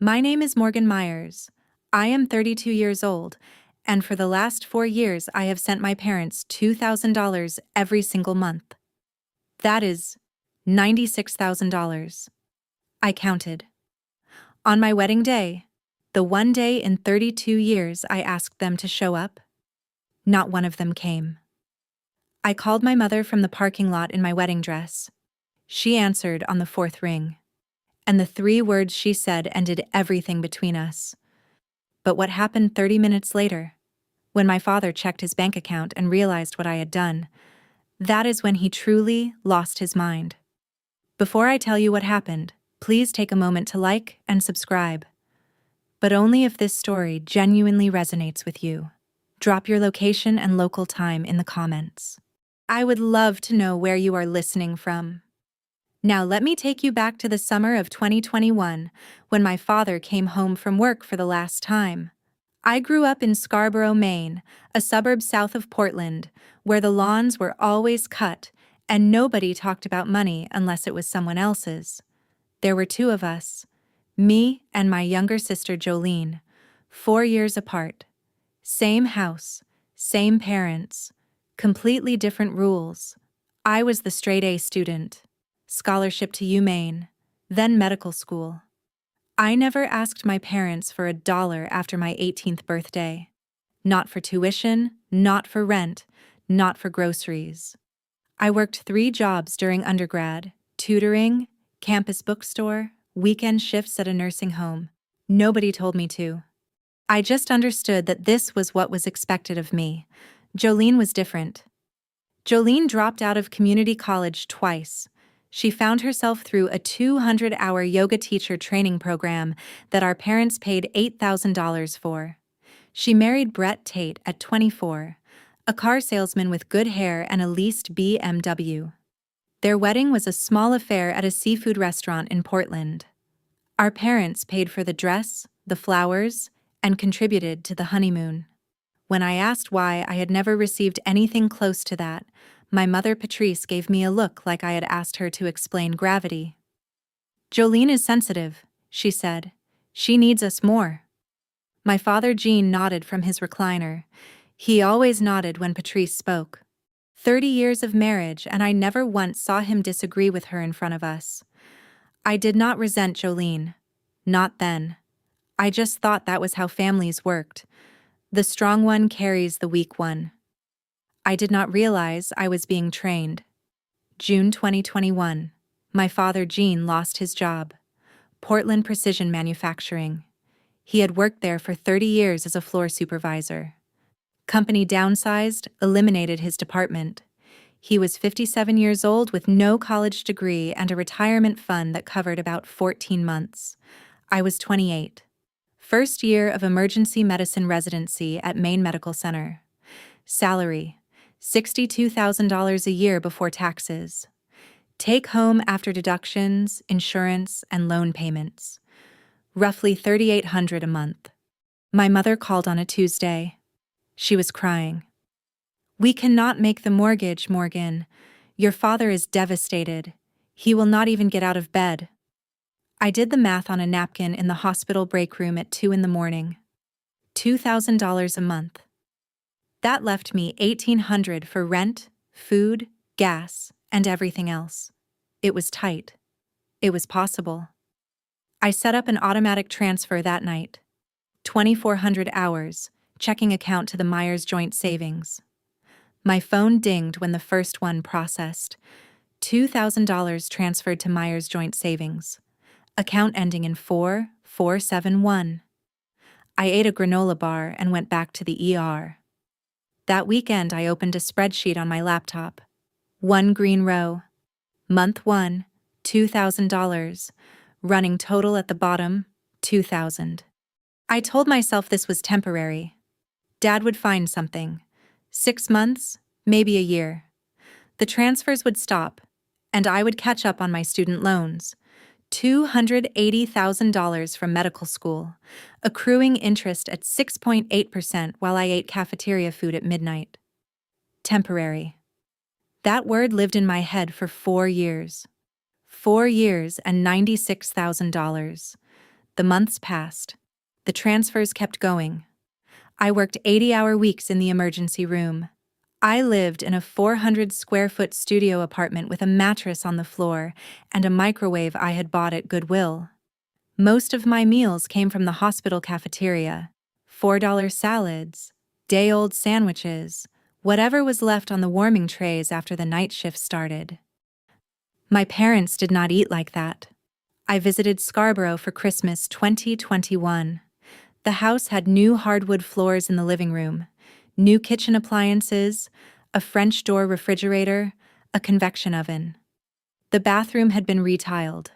My name is Morgan Myers. I am 32 years old, and for the last 4 years I have sent my parents $2,000 every single month. That is $96,000. I counted. On my wedding day, the one day in 32 years I asked them to show up, not one of them came. I called my mother from the parking lot in my wedding dress. She answered on the fourth ring, and the 3 words she said ended everything between us. But what happened 30 minutes later, when my father checked his bank account and realized what I had done, that is when he truly lost his mind. Before I tell you what happened, please take a moment to like and subscribe. But only if this story genuinely resonates with you. Drop your location and local time in the comments. I would love to know where you are listening from. Now let me take you back to the summer of 2021, when my father came home from work for the last time. I grew up in Scarborough, Maine, a suburb south of Portland, where the lawns were always cut and nobody talked about money unless it was someone else's. There were 2 of us, me and my younger sister Jolene, 4 years apart. Same house, same parents, completely different rules. I was the straight A student, scholarship to UMaine, then medical school. I never asked my parents for $1 after my 18th birthday. Not for tuition, not for rent, not for groceries. I worked 3 jobs during undergrad: tutoring, campus bookstore, weekend shifts at a nursing home. Nobody told me to. I just understood that this was what was expected of me. Jolene was different. Jolene dropped out of community college twice. She found herself through a 200-hour yoga teacher training program that our parents paid $8,000 for. She married Brett Tate at 24, a car salesman with good hair and a leased BMW. Their wedding was a small affair at a seafood restaurant in Portland. Our parents paid for the dress, the flowers, and contributed to the honeymoon. When I asked why I had never received anything close to that, my mother Patrice gave me a look like I had asked her to explain gravity. "Jolene is sensitive," she said. "She needs us more." My father Gene nodded from his recliner. He always nodded when Patrice spoke. 30 years of marriage, and I never once saw him disagree with her in front of us. I did not resent Jolene. Not then. I just thought that was how families worked. The strong one carries the weak one. I did not realize I was being trained. June 2021. My father Gene lost his job. Portland Precision Manufacturing. He had worked there for 30 years as a floor supervisor. Company downsized, eliminated his department. He was 57 years old with no college degree and a retirement fund that covered about 14 months. I was 28. First year of emergency medicine residency at Maine Medical Center. Salary: $62,000 a year before taxes. Take home after deductions, insurance, and loan payments. Roughly $3,800 a month. My mother called on a Tuesday. She was crying. "We cannot make the mortgage, Morgan. Your father is devastated. He will not even get out of bed." I did the math on a napkin in the hospital break room at 2 in the morning. $2,000 a month. That left me $1,800 for rent, food, gas, and everything else. It was tight. It was possible. I set up an automatic transfer that night. 2,400 hours, checking account to the Myers Joint Savings. My phone dinged when the first one processed. $2,000 transferred to Myers Joint Savings. Account ending in 4471. I ate a granola bar and went back to the ER. That weekend I opened a spreadsheet on my laptop. 1 green row. Month 1, $2,000. Running total at the bottom, $2,000. I told myself this was temporary. Dad would find something. 6 months, maybe a year. The transfers would stop, and I would catch up on my student loans. $280,000 from medical school, accruing interest at 6.8% while I ate cafeteria food at midnight. Temporary. That word lived in my head for 4 years. 4 years and $96,000. The months passed. The transfers kept going. I worked 80-hour weeks in the emergency room. I lived in a 400-square-foot studio apartment with a mattress on the floor and a microwave I had bought at Goodwill. Most of my meals came from the hospital cafeteria. $4 salads, day-old sandwiches, whatever was left on the warming trays after the night shift started. My parents did not eat like that. I visited Scarborough for Christmas 2021. The house had new hardwood floors in the living room, new kitchen appliances, a French door refrigerator, a convection oven. The bathroom had been retiled.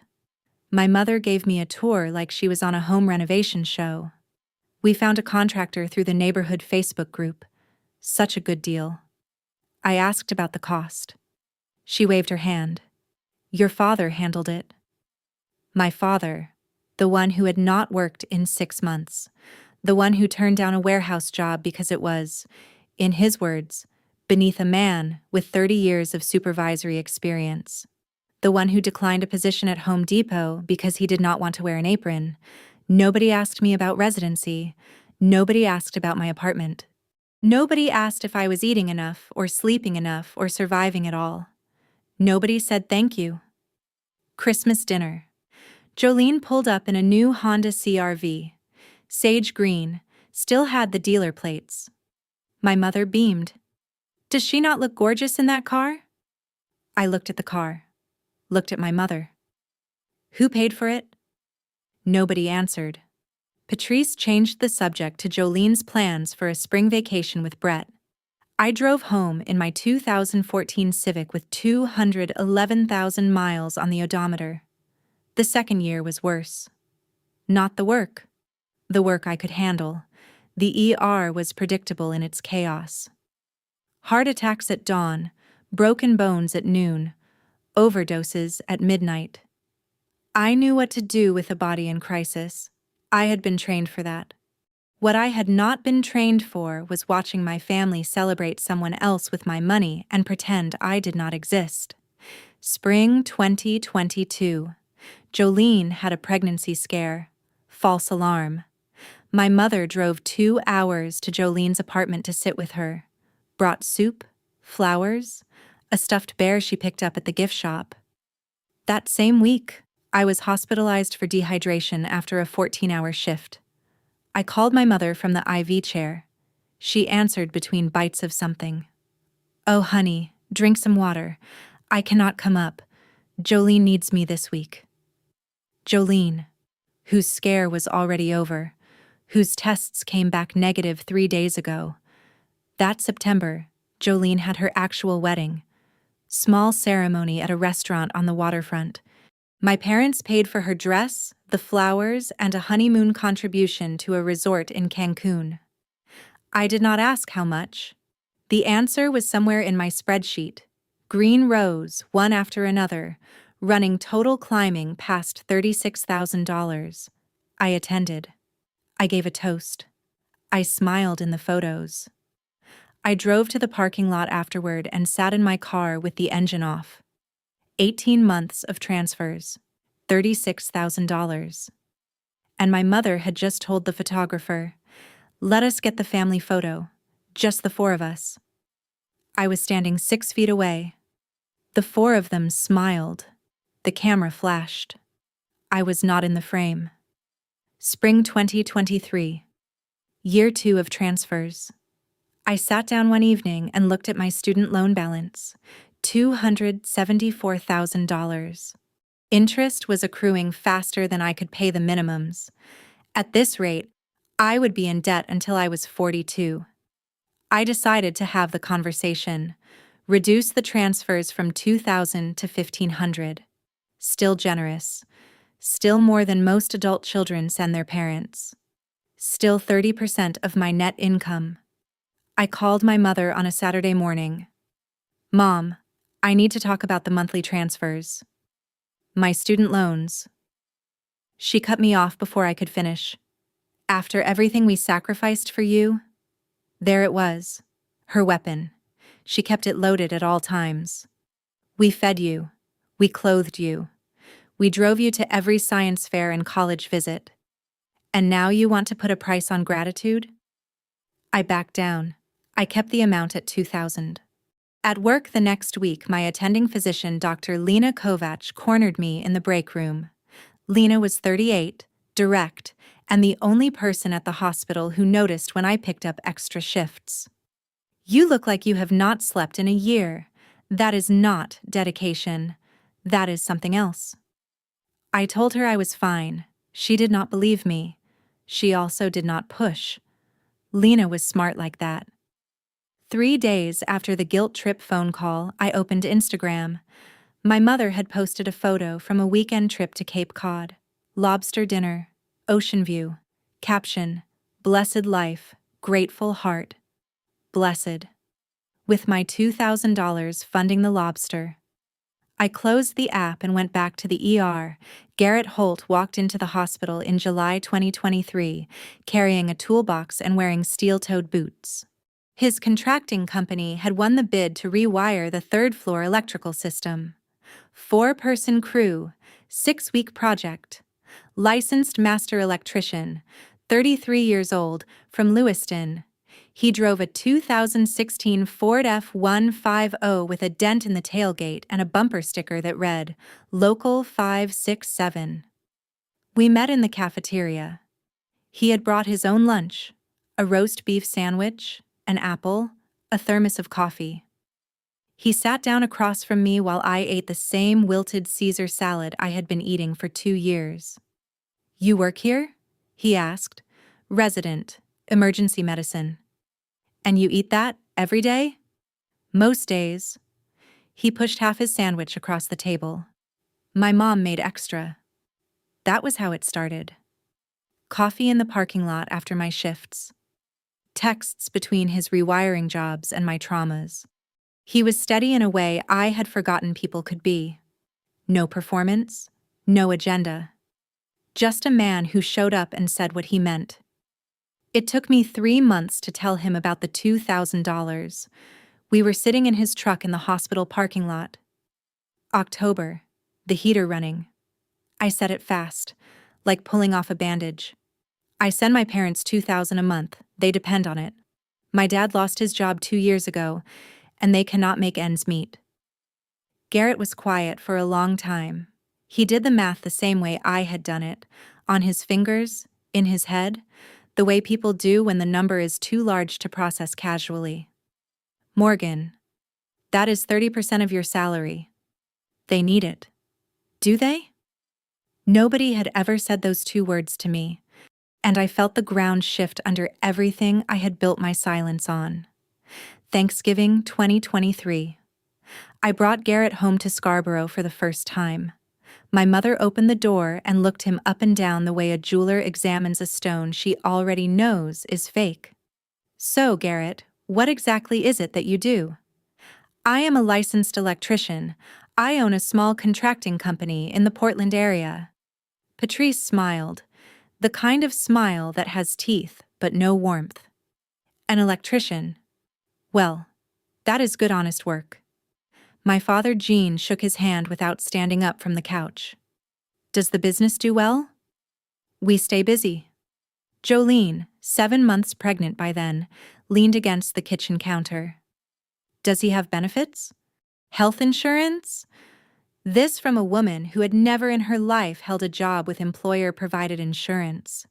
My mother gave me a tour like she was on a home renovation show. We found a contractor through the neighborhood Facebook group. Such a good deal. I asked about the cost. She waved her hand. Your father handled it. My father, the one who had not worked in 6 months, the one who turned down a warehouse job because it was, in his words, beneath a man with 30 years of supervisory experience. The one who declined a position at Home Depot because he did not want to wear an apron. Nobody asked me about residency. Nobody asked about my apartment. Nobody asked if I was eating enough or sleeping enough or surviving at all. Nobody said thank you. Christmas dinner. Jolene pulled up in a new Honda CR-V. Sage green, still had the dealer plates. My mother beamed. Does she not look gorgeous in that car? I looked at the car. Looked at my mother. Who paid for it? Nobody answered. Patrice changed the subject to Jolene's plans for a spring vacation with Brett. I drove home in my 2014 Civic with 211,000 miles on the odometer. The second year was worse. Not the work. The work I could handle. The ER was predictable in its chaos. Heart attacks at dawn, broken bones at noon, overdoses at midnight. I knew what to do with a body in crisis. I had been trained for that. What I had not been trained for was watching my family celebrate someone else with my money and pretend I did not exist. Spring 2022. Jolene had a pregnancy scare. False alarm. My mother drove 2 hours to Jolene's apartment to sit with her. Brought soup, flowers, a stuffed bear she picked up at the gift shop. That same week, I was hospitalized for dehydration after a 14-hour shift. I called my mother from the IV chair. She answered between bites of something. Oh, honey, drink some water. I cannot come up. Jolene needs me this week. Jolene, whose scare was already over, whose tests came back negative 3 days ago. That September, Jolene had her actual wedding. Small ceremony at a restaurant on the waterfront. My parents paid for her dress, the flowers, and a honeymoon contribution to a resort in Cancun. I did not ask how much. The answer was somewhere in my spreadsheet. Green rows, one after another, running total climbing past $36,000. I attended. I gave a toast. I smiled in the photos. I drove to the parking lot afterward and sat in my car with the engine off. 18 months of transfers, $36,000. And my mother had just told the photographer, let us get the family photo, just the 4 of us. I was standing 6 feet away. The 4 of them smiled. The camera flashed. I was not in the frame. Spring 2023. Year 2 of transfers. I sat down one evening and looked at my student loan balance, $274,000. Interest was accruing faster than I could pay the minimums. At this rate, I would be in debt until I was 42. I decided to have the conversation, reduce the transfers from $2,000 to $1,500. Still generous. Still more than most adult children send their parents. Still 30% of my net income. I called my mother on a Saturday morning. Mom, I need to talk about the monthly transfers. My student loans. She cut me off before I could finish. After everything we sacrificed for you, there it was, her weapon. She kept it loaded at all times. We fed you. We clothed you. We drove you to every science fair and college visit. And now you want to put a price on gratitude? I backed down. I kept the amount at $2,000. At work the next week, my attending physician, Dr. Lena Kovac, cornered me in the break room. Lena was 38, direct, and the only person at the hospital who noticed when I picked up extra shifts. You look like you have not slept in a year. That is not dedication. That is something else. I told her I was fine. She did not believe me. She also did not push. Lena was smart like that. 3 days after the guilt trip phone call, I opened Instagram. My mother had posted a photo from a weekend trip to Cape Cod. Lobster dinner, ocean view. Caption, blessed life, grateful heart. Blessed. With my $2,000 funding the lobster. I closed the app and went back to the ER. Garrett Holt walked into the hospital in July 2023, carrying a toolbox and wearing steel-toed boots. His contracting company had won the bid to rewire the third-floor electrical system. 4-person crew, 6-week project. Licensed master electrician, 33 years old, from Lewiston. He drove a 2016 Ford F-150 with a dent in the tailgate and a bumper sticker that read, Local 567. We met in the cafeteria. He had brought his own lunch, a roast beef sandwich, an apple, a thermos of coffee. He sat down across from me while I ate the same wilted Caesar salad I had been eating for 2 years. You work here? He asked. Resident, emergency medicine. And you eat that every day? Most days. He pushed half his sandwich across the table. My mom made extra. That was how it started. Coffee in the parking lot after my shifts. Texts between his rewiring jobs and my traumas. He was steady in a way I had forgotten people could be. No performance, no agenda. Just a man who showed up and said what he meant. It took me 3 months to tell him about the $2,000. We were sitting in his truck in the hospital parking lot. October, the heater running. I said it fast, like pulling off a bandage. I send my parents $2,000 a month. They depend on it. My dad lost his job 2 years ago, and they cannot make ends meet. Garrett was quiet for a long time. He did the math the same way I had done it, on his fingers, in his head, the way people do when the number is too large to process casually. Morgan, that is 30% of your salary. They need it. Do they? Nobody had ever said those 2 words to me, and I felt the ground shift under everything I had built my silence on. Thanksgiving 2023. I brought Garrett home to Scarborough for the first time. My mother opened the door and looked him up and down the way a jeweler examines a stone she already knows is fake. So, Garrett, what exactly is it that you do? I am a licensed electrician. I own a small contracting company in the Portland area. Patrice smiled, the kind of smile that has teeth but no warmth. An electrician. Well, that is good honest work. My father Gene shook his hand without standing up from the couch. Does the business do well? We stay busy. Jolene, 7 months pregnant by then, leaned against the kitchen counter. Does he have benefits? Health insurance? This from a woman who had never in her life held a job with employer-provided insurance.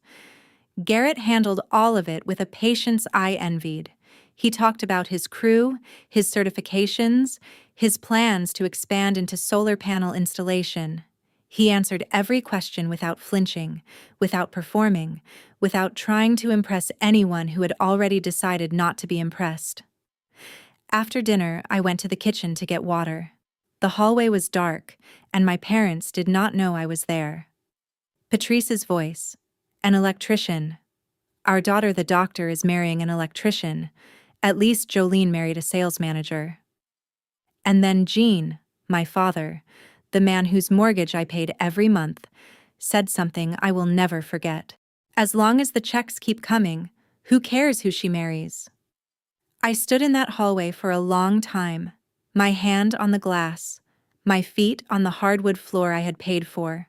Garrett handled all of it with a patience I envied. He talked about his crew, his certifications, his plans to expand into solar panel installation. He answered every question without flinching, without performing, without trying to impress anyone who had already decided not to be impressed. After dinner, I went to the kitchen to get water. The hallway was dark, and my parents did not know I was there. Patrice's voice. An electrician. Our daughter, the doctor, is marrying an electrician. At least Jolene married a sales manager. And then Gene, my father, the man whose mortgage I paid every month, said something I will never forget. As long as the checks keep coming, who cares who she marries? I stood in that hallway for a long time, my hand on the glass, my feet on the hardwood floor I had paid for.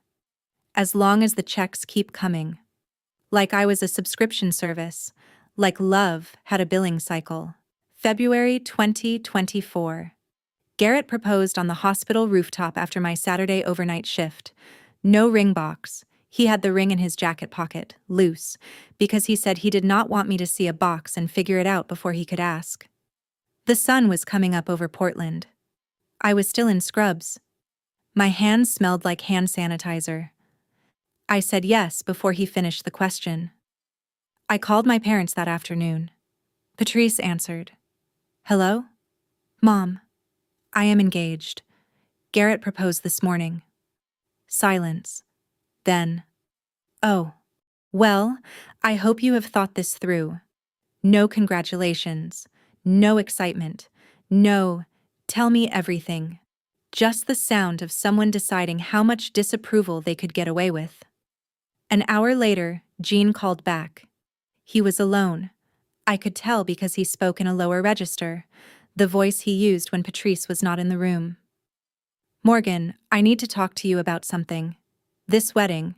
As long as the checks keep coming. Like I was a subscription service, like love had a billing cycle. February 2024. Garrett proposed on the hospital rooftop after my Saturday overnight shift. No ring box. He had the ring in his jacket pocket, loose, because he said he did not want me to see a box and figure it out before he could ask. The sun was coming up over Portland. I was still in scrubs. My hands smelled like hand sanitizer. I said yes before he finished the question. I called my parents that afternoon. Patrice answered. Hello? Mom. I am engaged. Garrett proposed this morning. Silence. Then. Oh. Well, I hope you have thought this through. No congratulations. No excitement. No, tell me everything. Just the sound of someone deciding how much disapproval they could get away with. An hour later, Gene called back. He was alone. I could tell because he spoke in a lower register, the voice he used when Patrice was not in the room. Morgan, I need to talk to you about something. This wedding.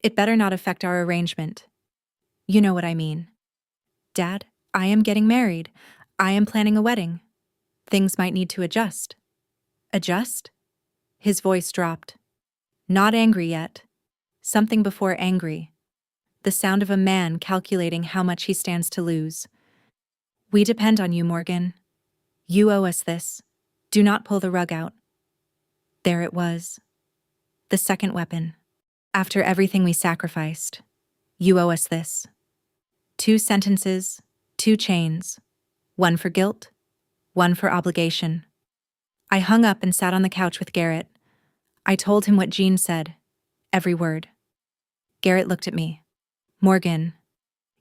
It better not affect our arrangement. You know what I mean. Dad, I am getting married. I am planning a wedding. Things might need to adjust. Adjust? His voice dropped. Not angry yet. Something before angry. The sound of a man calculating how much he stands to lose. We depend on you, Morgan. You owe us this. Do not pull the rug out. There it was. The second weapon. After everything we sacrificed, you owe us this. 2 sentences, 2 chains. 1 for guilt, 1 for obligation. I hung up and sat on the couch with Garrett. I told him what Gene said. Every word. Garrett looked at me. Morgan,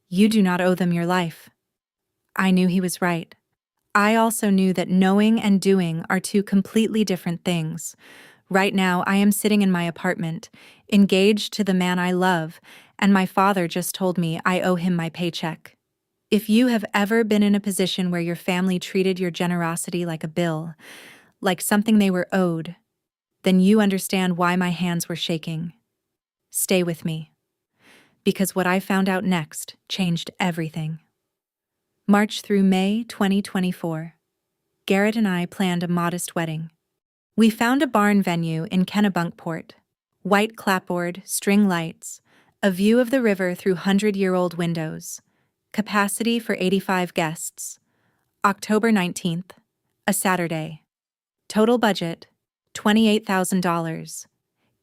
you do not owe them your life. I knew he was right. I also knew that knowing and doing are 2 completely different things. Right now, I am sitting in my apartment, engaged to the man I love, and my father just told me I owe him my paycheck. If you have ever been in a position where your family treated your generosity like a bill, like something they were owed, then you understand why my hands were shaking. Stay with me. Because what I found out next changed everything. March through May 2024. Garrett and I planned a modest wedding. We found a barn venue in Kennebunkport. White clapboard, string lights, a view of the river through 100-year-old windows. Capacity for 85 guests. October 19th, a Saturday. Total budget, $28,000.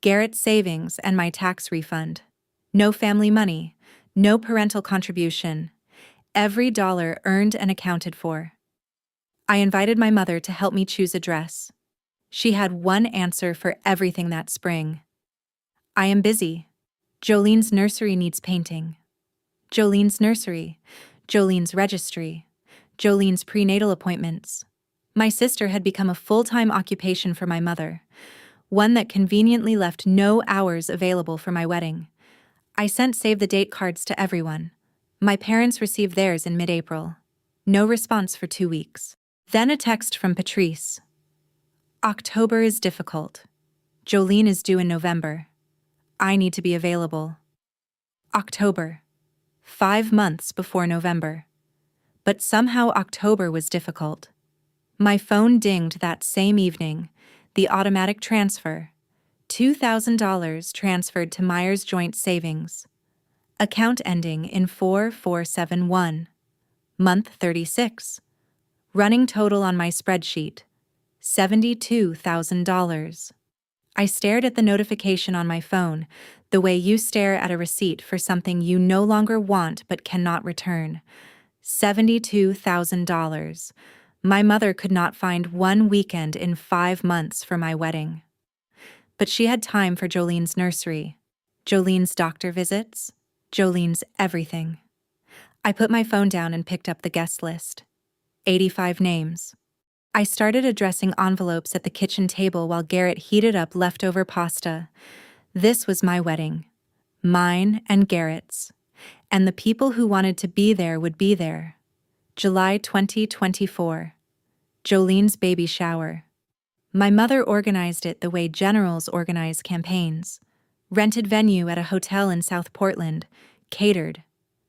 Garrett's savings and my tax refund. No family money, no parental contribution. Every dollar earned and accounted for. I invited my mother to help me choose a dress. She had one answer for everything that spring. I am busy. Jolene's nursery needs painting. Jolene's nursery, Jolene's registry, Jolene's prenatal appointments. My sister had become a full-time occupation for my mother, one that conveniently left no hours available for my wedding. I sent save-the-date cards to everyone. My parents received theirs in mid-April. No response for 2 weeks. Then a text from Patrice. October is difficult. Jolene is due in November. I need to be available. October. 5 months before November. But somehow October was difficult. My phone dinged that same evening. The automatic transfer. $2,000 transferred to Myers Joint Savings. Account ending in 4471. Month 36. Running total on my spreadsheet. $72,000. I stared at the notification on my phone, the way you stare at a receipt for something you no longer want but cannot return. $72,000. My mother could not find one weekend in 5 months for my wedding. But she had time for Jolene's nursery, Jolene's doctor visits, Jolene's everything. I put my phone down and picked up the guest list. 85 names. I started addressing envelopes at the kitchen table while Garrett heated up leftover pasta. This was my wedding. Mine and Garrett's. And the people who wanted to be there would be there. July 2024. Jolene's baby shower. My mother organized it the way generals organize campaigns. Rented venue at a hotel in South Portland. Catered.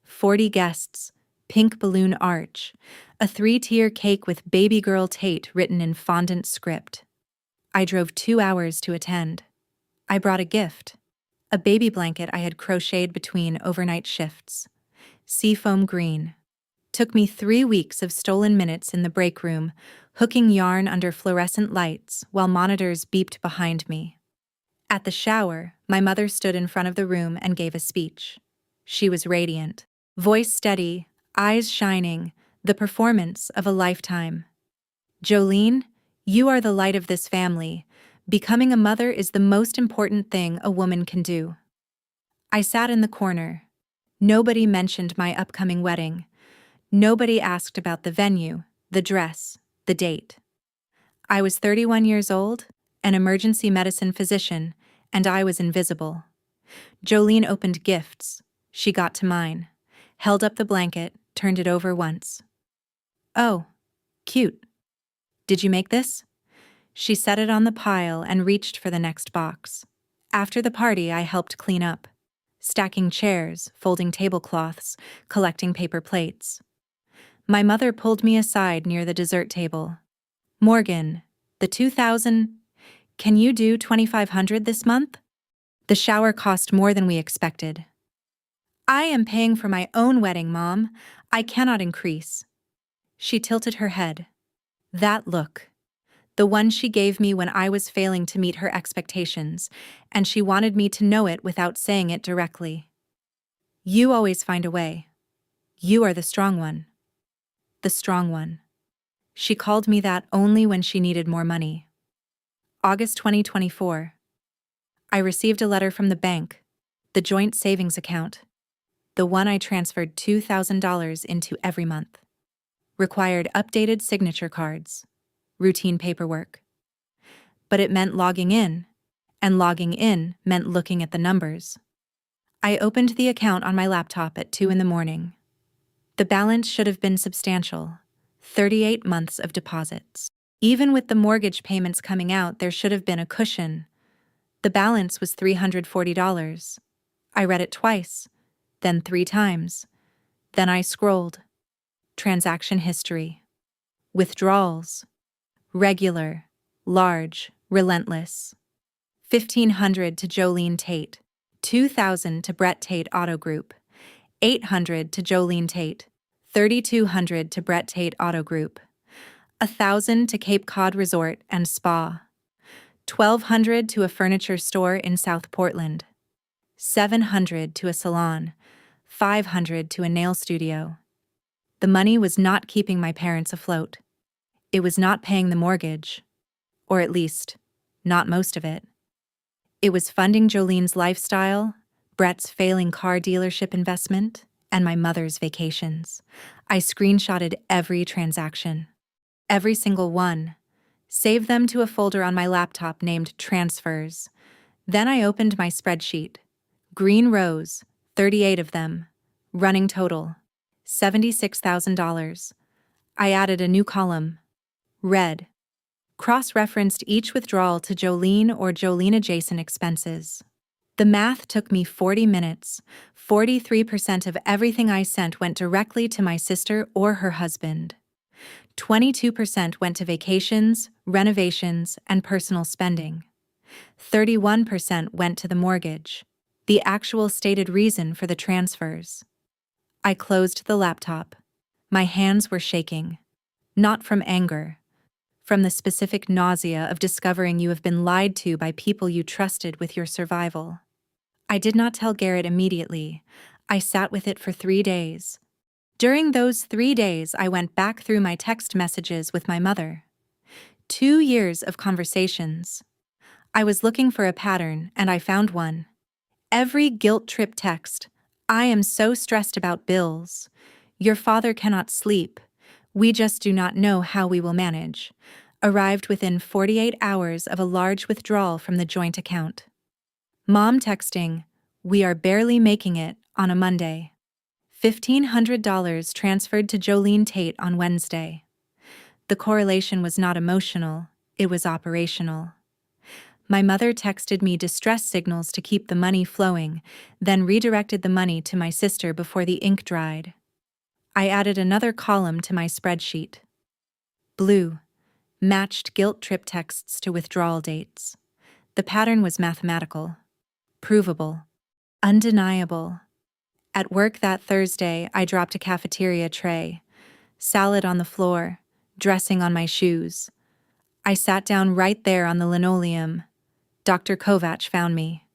40 guests. Pink balloon arch. A 3-tier cake with baby girl Tate written in fondant script. I drove 2 hours to attend. I brought a gift. A baby blanket I had crocheted between overnight shifts. Seafoam green. Took me 3 weeks of stolen minutes in the break room, hooking yarn under fluorescent lights while monitors beeped behind me. At the shower, my mother stood in front of the room and gave a speech. She was radiant, voice steady, eyes shining, the performance of a lifetime. "Jolene, you are the light of this family. Becoming a mother is the most important thing a woman can do." I sat in the corner. Nobody mentioned my upcoming wedding. Nobody asked about the venue, the dress, the date. I was 31 years old, an emergency medicine physician, and I was invisible. Jolene opened gifts. She got to mine, held up the blanket, turned it over once. "Oh, cute. Did you make this?" She set it on the pile and reached for the next box. After the party, I helped clean up, stacking chairs, folding tablecloths, collecting paper plates. My mother pulled me aside near the dessert table. "Morgan, the 2,000, can you do 2,500 this month? The shower cost more than we expected." "I am paying for my own wedding, Mom. I cannot increase." She tilted her head. That look. The one she gave me when I was failing to meet her expectations, and she wanted me to know it without saying it directly. "You always find a way. You are the strong one." The strong one. She called me that only when she needed more money. August 2024. I received a letter from the bank, the joint savings account, the one I transferred $2,000 into every month. Required updated signature cards, routine paperwork. But it meant logging in, and logging in meant looking at the numbers. I opened the account on my laptop at 2 in the morning. The balance should have been substantial, 38 months of deposits. Even with the mortgage payments coming out, there should have been a cushion. The balance was $340. I read it twice, then 3 times. Then I scrolled. Transaction history. Withdrawals. Regular, large, relentless. 1,500 to Jolene Tate. 2,000 to Brett Tate Auto Group. 800 to Jolene Tate. 3,200 to Brett Tate Auto Group. 1,000 to Cape Cod Resort and Spa. 1,200 to a furniture store in South Portland. 700 to a salon. 500 to a nail studio. The money was not keeping my parents afloat. It was not paying the mortgage, or at least, not most of it. It was funding Jolene's lifestyle, Brett's failing car dealership investment, and my mother's vacations. I screenshotted every transaction. Every single one. Saved them to a folder on my laptop named Transfers. Then I opened my spreadsheet. Green rows, 38 of them. Running total, $76,000. I added a new column. Red. Cross-referenced each withdrawal to Jolene or Jolene-adjacent expenses. The math took me 40 minutes. 43% of everything I sent went directly to my sister or her husband. 22% went to vacations, renovations, and personal spending. 31% went to the mortgage, the actual stated reason for the transfers. I closed the laptop. My hands were shaking. Not from anger. From the specific nausea of discovering you have been lied to by people you trusted with your survival. I did not tell Garrett immediately. I sat with it for 3 days. During those 3 days, I went back through my text messages with my mother. 2 years of conversations. I was looking for a pattern, and I found one. Every guilt trip text. "I am so stressed about bills. Your father cannot sleep. We just do not know how we will manage," arrived within 48 hours of a large withdrawal from the joint account. Mom texting, "We are barely making it," on a Monday. $1,500 transferred to Jolene Tate on Wednesday. The correlation was not emotional, it was operational. My mother texted me distress signals to keep the money flowing, then redirected the money to my sister before the ink dried. I added another column to my spreadsheet. Blue matched guilt trip texts to withdrawal dates. The pattern was mathematical, provable, undeniable. At work that Thursday, I dropped a cafeteria tray, salad on the floor, dressing on my shoes. I sat down right there on the linoleum. Dr. Kovac found me.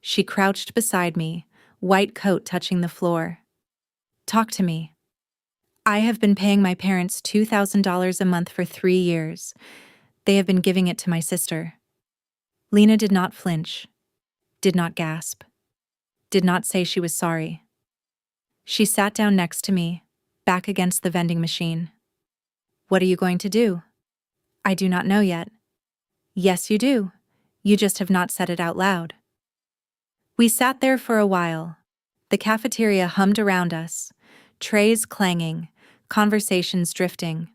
She crouched beside me, white coat touching the floor. Talk to me. I have been paying my parents $2,000 a month for 3 years. They have been giving it to my sister. Lena did not flinch, did not gasp, did not say she was sorry. She sat down next to me, back against the vending machine. What are you going to do? I do not know yet. Yes, you do. You just have not said it out loud. We sat there for a while. The cafeteria hummed around us, trays clanging, conversations drifting.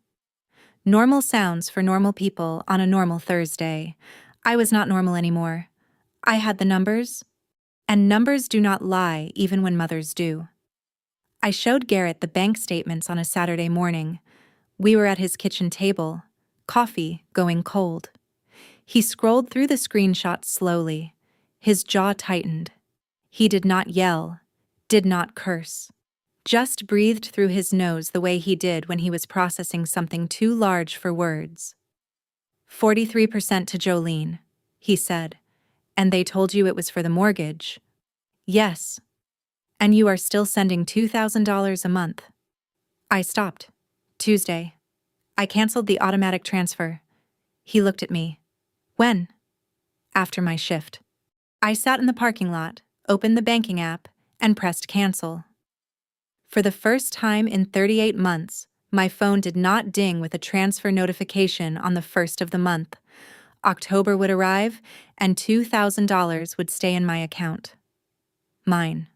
Normal sounds for normal people on a normal Thursday. I was not normal anymore. I had the numbers, and numbers do not lie even when mothers do. I showed Garrett the bank statements on a Saturday morning. We were at his kitchen table, coffee going cold. He scrolled through the screenshots slowly. His jaw tightened. He did not yell, did not curse. Just breathed through his nose the way he did when he was processing something too large for words. 43% to Jolene, he said. And they told you it was for the mortgage. Yes. And you are still sending $2,000 a month. I stopped. Tuesday. I canceled the automatic transfer. He looked at me. When? After my shift. I sat in the parking lot, opened the banking app, and pressed cancel. For the first time in 38 months, my phone did not ding with a transfer notification on the 1st of the month. October would arrive, and $2,000 would stay in my account. Mine.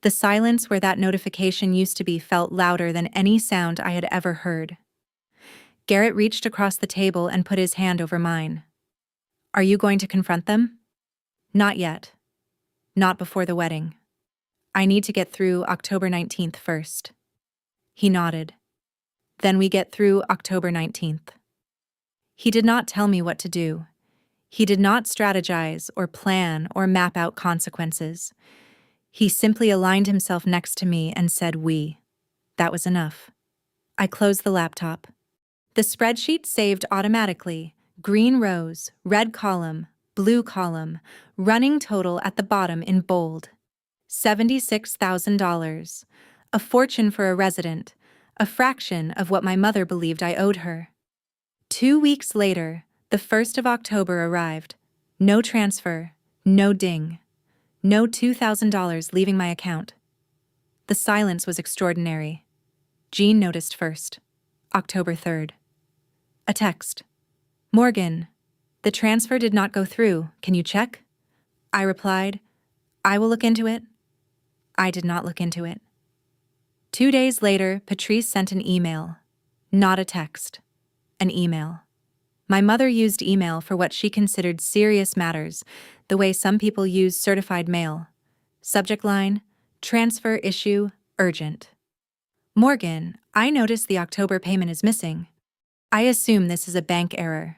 The silence where that notification used to be felt louder than any sound I had ever heard. Garrett reached across the table and put his hand over mine. Are you going to confront them? Not yet. Not before the wedding. I need to get through October 19th first. He nodded. Then we get through October 19th. He did not tell me what to do. He did not strategize or plan or map out consequences. He simply aligned himself next to me and said we. That was enough. I closed the laptop. The spreadsheet saved automatically. Green rows, red column, blue column, running total at the bottom in bold. $76,000. A fortune for a resident, a fraction of what my mother believed I owed her. 2 weeks later, the 1st of October arrived. No transfer, no ding. No $2,000 leaving my account. The silence was extraordinary. Jean noticed first. October 3rd. A text. Morgan, the transfer did not go through. Can you check? I replied, I will look into it. I did not look into it. 2 days later, Patrice sent an email. Not a text. An email. My mother used email for what she considered serious matters, the way some people use certified mail. Subject line, transfer issue, urgent. Morgan, I noticed the October payment is missing. I assume this is a bank error.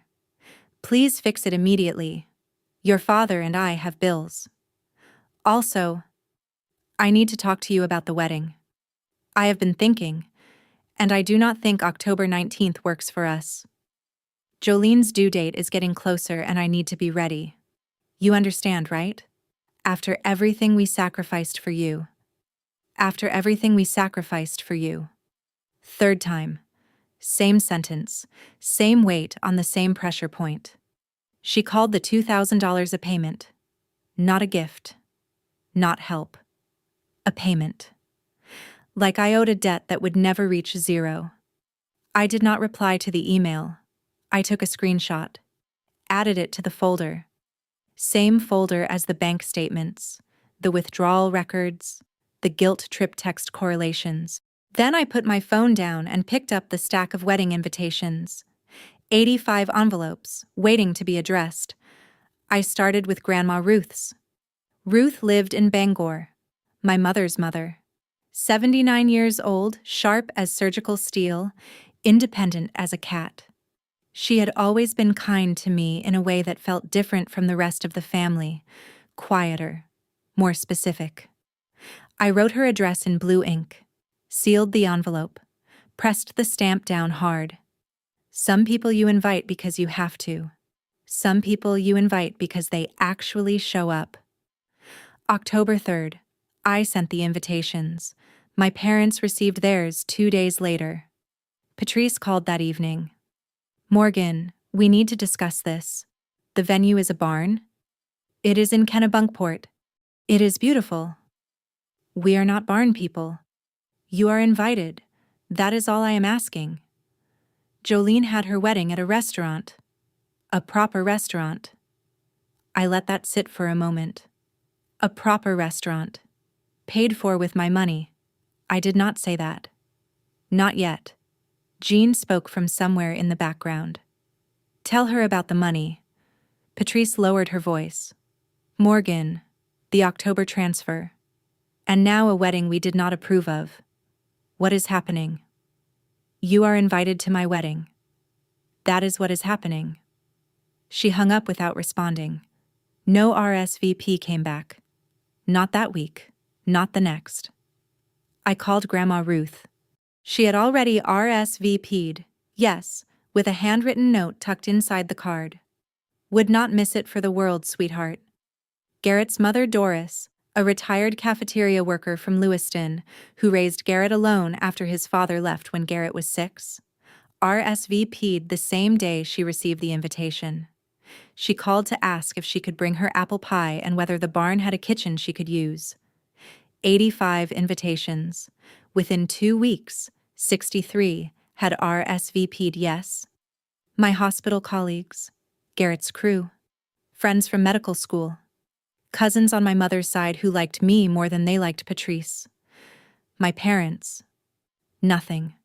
Please fix it immediately. Your father and I have bills. Also, I need to talk to you about the wedding. I have been thinking, and I do not think October 19th works for us. Jolene's due date is getting closer and I need to be ready. You understand, right? After everything we sacrificed for you. After everything we sacrificed for you. Third time. Same sentence, same weight on the same pressure point. She called the $2,000 a payment. Not a gift. Not help. A payment. Like I owed a debt that would never reach zero. I did not reply to the email. I took a screenshot. Added it to the folder. Same folder as the bank statements, the withdrawal records, the guilt trip text correlations. Then I put my phone down and picked up the stack of wedding invitations. 85 envelopes, waiting to be addressed. I started with Grandma Ruth's. Ruth lived in Bangor, my mother's mother. 79 years old, sharp as surgical steel, independent as a cat. She had always been kind to me in a way that felt different from the rest of the family, quieter, more specific. I wrote her address in blue ink, sealed the envelope, pressed the stamp down hard. Some people you invite because you have to. Some people you invite because they actually show up. October 3rd, I sent the invitations. My parents received theirs 2 days later. Patrice called that evening. "Morgan, we need to discuss this. The venue is a barn. It is in Kennebunkport. It is beautiful. We are not barn people. You are invited. That is all I am asking." Jolene had her wedding at a restaurant. A proper restaurant. I let that sit for a moment. A proper restaurant. Paid for with my money. I did not say that. Not yet. Jean spoke from somewhere in the background. "Tell her about the money." Patrice lowered her voice. "Morgan, the October transfer. And now a wedding we did not approve of. What is happening?" "You are invited to my wedding. That is what is happening." She hung up without responding. No RSVP came back. Not that week. Not the next. I called Grandma Ruth. She had already RSVP'd, yes, with a handwritten note tucked inside the card. "Would not miss it for the world, sweetheart." Garrett's mother, Doris, a retired cafeteria worker from Lewiston, who raised Garrett alone after his father left when Garrett was 6, RSVP'd the same day she received the invitation. She called to ask if she could bring her apple pie and whether the barn had a kitchen she could use. 85 invitations. Within 2 weeks, 63 had RSVP'd yes. My hospital colleagues, Garrett's crew, friends from medical school, cousins on my mother's side who liked me more than they liked Patrice. My parents. Nothing.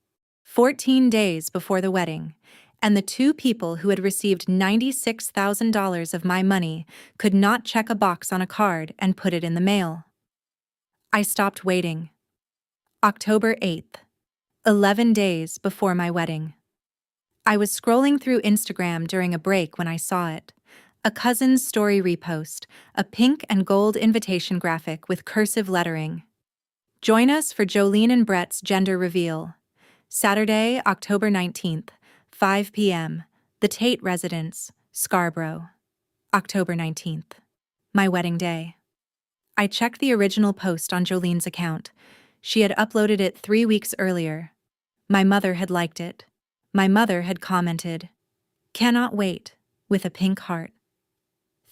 14 days before the wedding, and the 2 people who had received $96,000 of my money could not check a box on a card and put it in the mail. I stopped waiting. October 8th, 11 days before my wedding. I was scrolling through Instagram during a break when I saw it. A cousin's story repost, a pink and gold invitation graphic with cursive lettering. "Join us for Jolene and Brett's gender reveal. Saturday, October 19th, 5 p.m., the Tate Residence, Scarborough. October 19th. My wedding day." I checked the original post on Jolene's account. She had uploaded it 3 weeks earlier. My mother had liked it. My mother had commented, "Cannot wait," with a pink heart.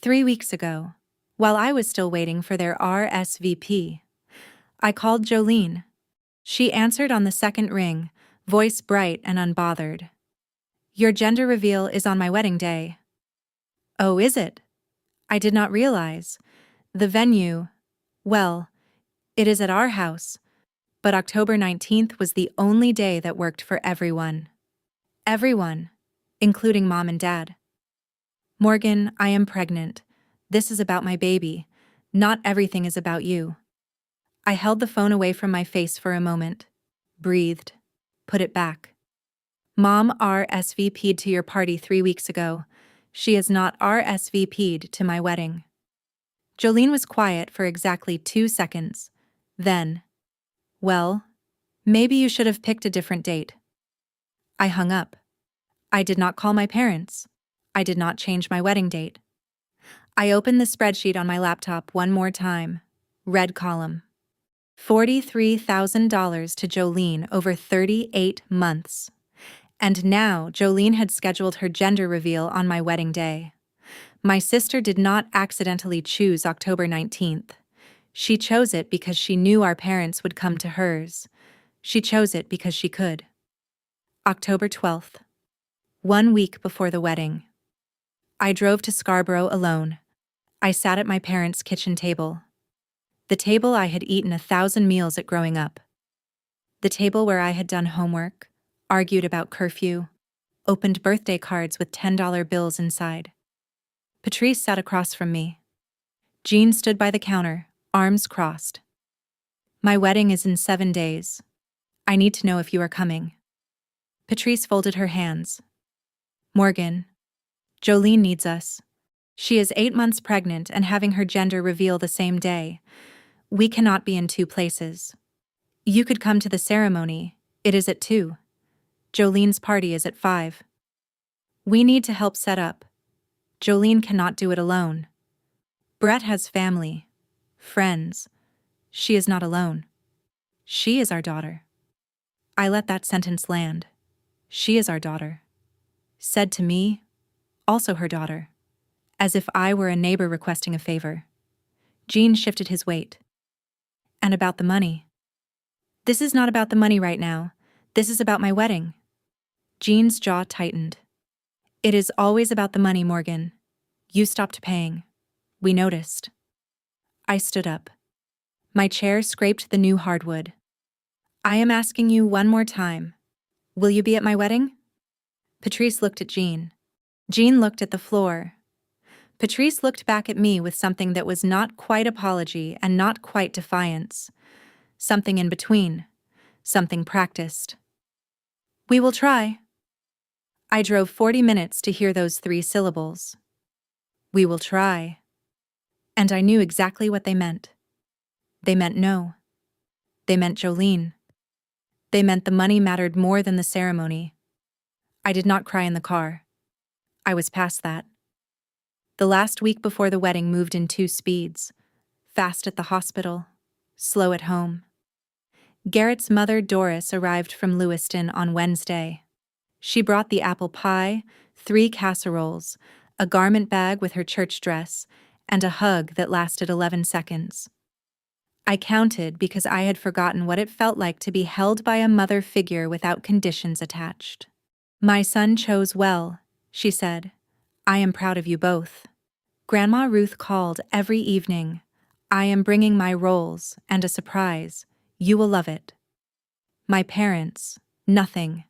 3 weeks ago, while I was still waiting for their RSVP, I called Jolene. She answered on the second ring, voice bright and unbothered. "Your gender reveal is on my wedding day." "Oh, is it? I did not realize. The venue, well, it is at our house, but October 19th was the only day that worked for everyone. Everyone, including Mom and Dad. "Morgan, I am pregnant. This is about my baby. Not everything is about you." I held the phone away from my face for a moment, breathed, put it back. "Mom RSVP'd to your party 3 weeks ago. She has not RSVP'd to my wedding." Jolene was quiet for exactly 2 seconds. Then, "Well, maybe you should have picked a different date." I hung up. I did not call my parents. I did not change my wedding date. I opened the spreadsheet on my laptop one more time. Red column. $43,000 to Jolene over 38 months. And now Jolene had scheduled her gender reveal on my wedding day. My sister did not accidentally choose October 19th. She chose it because she knew our parents would come to hers. She chose it because she could. October 12th. 1 week before the wedding. I drove to Scarborough alone. I sat at my parents' kitchen table. The table I had eaten 1,000 meals at growing up. The table where I had done homework, argued about curfew, opened birthday cards with $10 bills inside. Patrice sat across from me. Jean stood by the counter, arms crossed. My wedding is in 7 days. I need to know if you are coming. Patrice folded her hands. Morgan, Jolene needs us. She is 8 months pregnant and having her gender reveal the same day. We cannot be in 2 places. You could come to the ceremony. It is at 2. Jolene's party is at 5. We need to help set up. Jolene cannot do it alone. Brett has family, friends. She is not alone. She is our daughter. I let that sentence land. She is our daughter. Said to me, also her daughter. As if I were a neighbor requesting a favor. Jean shifted his weight. And about the money. This is not about the money right now. This is about my wedding. Jean's jaw tightened. It is always about the money, Morgan. You stopped paying. We noticed. I stood up. My chair scraped the new hardwood. I am asking you one more time. Will you be at my wedding? Patrice looked at Jean. Jean looked at the floor. Patrice looked back at me with something that was not quite apology and not quite defiance. Something in between. Something practiced. We will try. I drove 40 minutes to hear those 3 syllables. We will try. And I knew exactly what they meant. They meant no. They meant Jolene. They meant the money mattered more than the ceremony. I did not cry in the car. I was past that. The last week before the wedding moved in 2 speeds. Fast at the hospital, slow at home. Garrett's mother, Doris, arrived from Lewiston on Wednesday. She brought the apple pie, 3 casseroles, a garment bag with her church dress, and a hug that lasted 11 seconds. I counted because I had forgotten what it felt like to be held by a mother figure without conditions attached. My son chose well, she said. I am proud of you both. Grandma Ruth called every evening. I am bringing my rolls and a surprise. You will love it. My parents, nothing.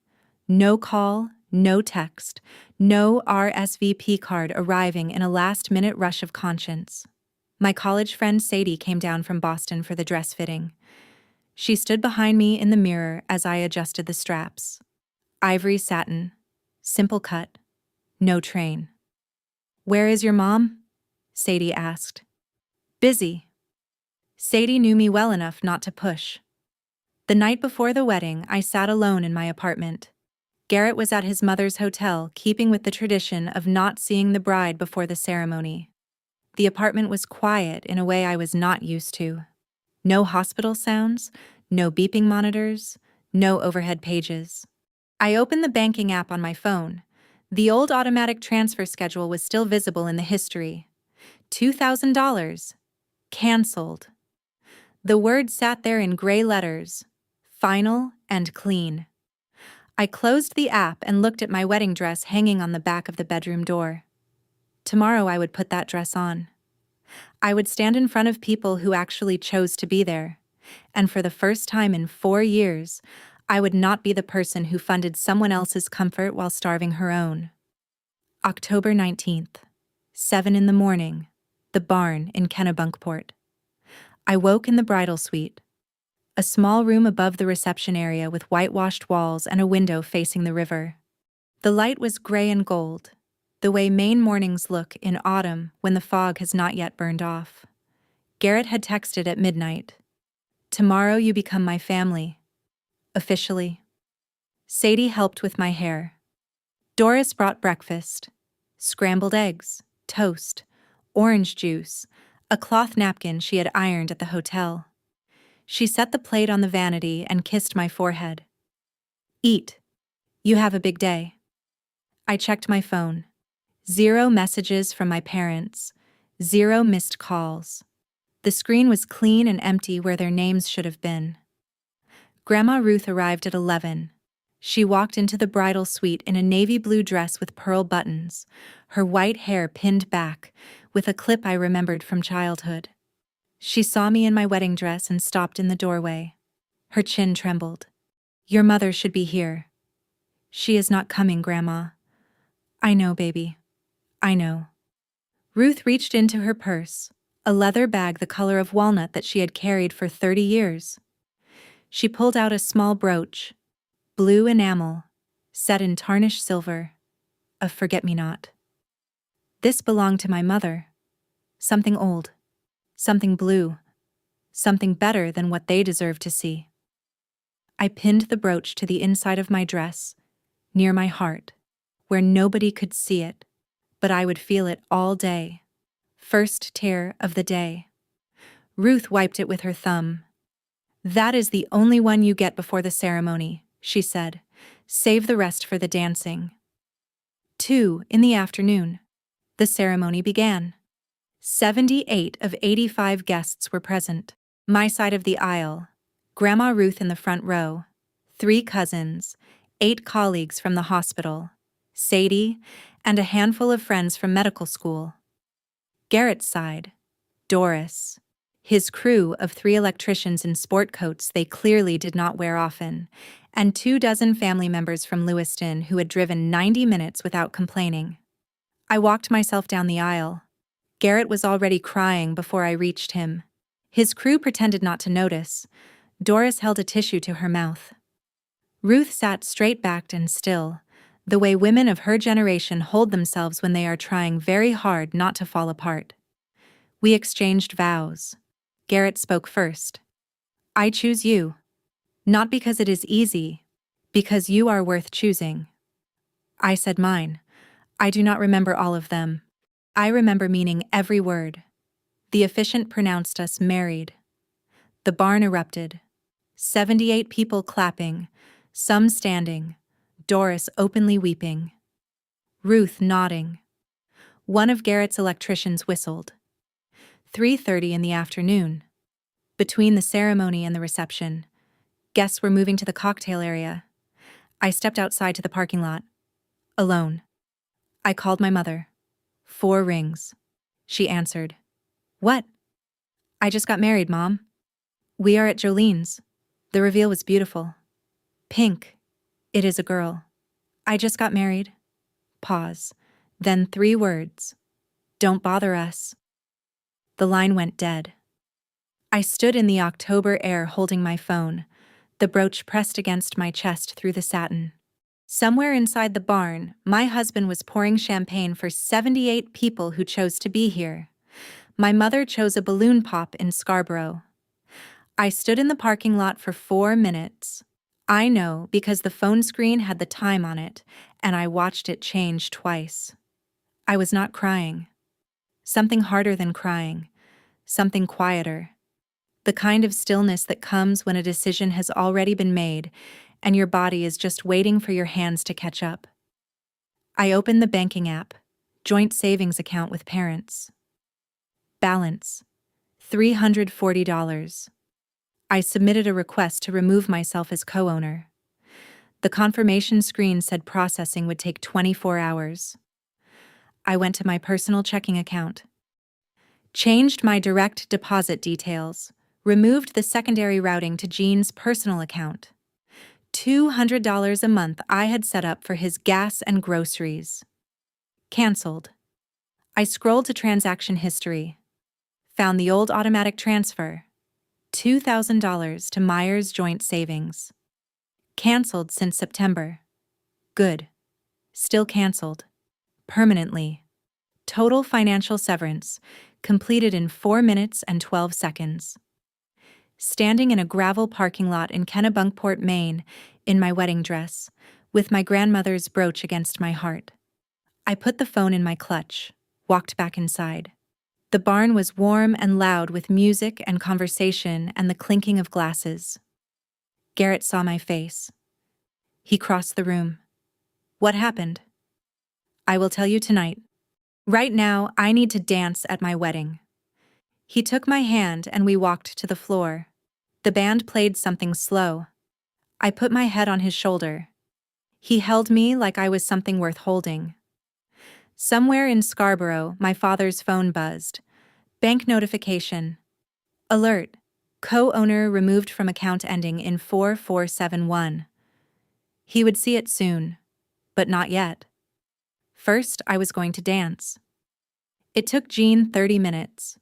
No call, no text, no RSVP card arriving in a last-minute rush of conscience. My college friend Sadie came down from Boston for the dress fitting. She stood behind me in the mirror as I adjusted the straps. Ivory satin, simple cut, no train. Where is your mom? Sadie asked. Busy. Sadie knew me well enough not to push. The night before the wedding, I sat alone in my apartment. Garrett was at his mother's hotel, keeping with the tradition of not seeing the bride before the ceremony. The apartment was quiet in a way I was not used to. No hospital sounds, no beeping monitors, no overhead pages. I opened the banking app on my phone. The old automatic transfer schedule was still visible in the history. $2,000. Canceled. The word sat there in gray letters. Final and clean. I closed the app and looked at my wedding dress hanging on the back of the bedroom door. Tomorrow I would put that dress on. I would stand in front of people who actually chose to be there. And for the first time in 4 years, I would not be the person who funded someone else's comfort while starving her own. October 19th, 7 in the morning, the barn in Kennebunkport. I woke in the bridal suite. A small room above the reception area with whitewashed walls and a window facing the river. The light was gray and gold, the way Maine mornings look in autumn when the fog has not yet burned off. Garrett had texted at midnight. Tomorrow you become my family. Officially. Sadie helped with my hair. Doris brought breakfast. Scrambled eggs, toast, orange juice, a cloth napkin she had ironed at the hotel. She set the plate on the vanity and kissed my forehead. Eat. You have a big day. I checked my phone. 0 messages from my parents. 0 missed calls. The screen was clean and empty where their names should have been. Grandma Ruth arrived at 11. She walked into the bridal suite in a navy blue dress with pearl buttons, her white hair pinned back, with a clip I remembered from childhood. She saw me in my wedding dress and stopped in the doorway. Her chin trembled. Your mother should be here. She is not coming, Grandma. I know, baby. I know. Ruth reached into her purse, a leather bag the color of walnut that she had carried for 30 years. She pulled out a small brooch, blue enamel, set in tarnished silver, a forget-me-not. This belonged to my mother. Something old, something blue, something better than what they deserved to see. I pinned the brooch to the inside of my dress, near my heart, where nobody could see it, but I would feel it all day. First tear of the day. Ruth wiped it with her thumb. "That is the only one you get before the ceremony," she said. "Save the rest for the dancing." 2 in the afternoon. The ceremony began. 78 of 85 guests were present. My side of the aisle, Grandma Ruth in the front row, 3 cousins, 8 colleagues from the hospital, Sadie, and a handful of friends from medical school. Garrett's side, Doris, his crew of 3 electricians in sport coats they clearly did not wear often, and 24 family members from Lewiston who had driven 90 minutes without complaining. I walked myself down the aisle. Garrett was already crying before I reached him. His crew pretended not to notice. Doris held a tissue to her mouth. Ruth sat straight-backed and still, the way women of her generation hold themselves when they are trying very hard not to fall apart. We exchanged vows. Garrett spoke first. "I choose you. Not because it is easy, because you are worth choosing." I said mine. I do not remember all of them. I remember meaning every word. The officiant pronounced us married. The barn erupted. 78 people clapping, some standing, Doris openly weeping. Ruth nodding. One of Garrett's electricians whistled. 3:30 in the afternoon. Between the ceremony and the reception, guests were moving to the cocktail area. I stepped outside to the parking lot. Alone. I called my mother. 4 rings. She answered. "What?" "I just got married, Mom. We are at Jolene's. The reveal was beautiful. Pink. It is a girl. I just got married." Pause. Then 3 words. "Don't bother us." The line went dead. I stood in the October air holding my phone, the brooch pressed against my chest through the satin. Somewhere inside the barn, my husband was pouring champagne for 78 people who chose to be here. My mother chose a balloon pop in Scarborough. I stood in the parking lot for 4 minutes. I know because the phone screen had the time on it, and I watched it change twice. I was not crying. Something harder than crying. Something quieter. The kind of stillness that comes when a decision has already been made, and your body is just waiting for your hands to catch up. I opened the banking app, joint savings account with parents. Balance, $340. I submitted a request to remove myself as co-owner. The confirmation screen said processing would take 24 hours. I went to my personal checking account. Changed my direct deposit details, removed the secondary routing to Gene's personal account. $200 a month I had set up for his gas and groceries. Cancelled. I scrolled to transaction history. Found the old automatic transfer. $2,000 to Myers Joint Savings. Cancelled since September. Good. Still cancelled. Permanently. Total financial severance, completed in 4 minutes and 12 seconds. Standing in a gravel parking lot in Kennebunkport, Maine, in my wedding dress, with my grandmother's brooch against my heart. I put the phone in my clutch, walked back inside. The barn was warm and loud with music and conversation and the clinking of glasses. Garrett saw my face. He crossed the room. "What happened?" "I will tell you tonight. Right now, I need to dance at my wedding." He took my hand and we walked to the floor. The band played something slow. I put my head on his shoulder. He held me like I was something worth holding. Somewhere in Scarborough, my father's phone buzzed. Bank notification. Alert. Co-owner removed from account ending in 4471. He would see it soon, but not yet. First, I was going to dance. It took Gene 30 minutes.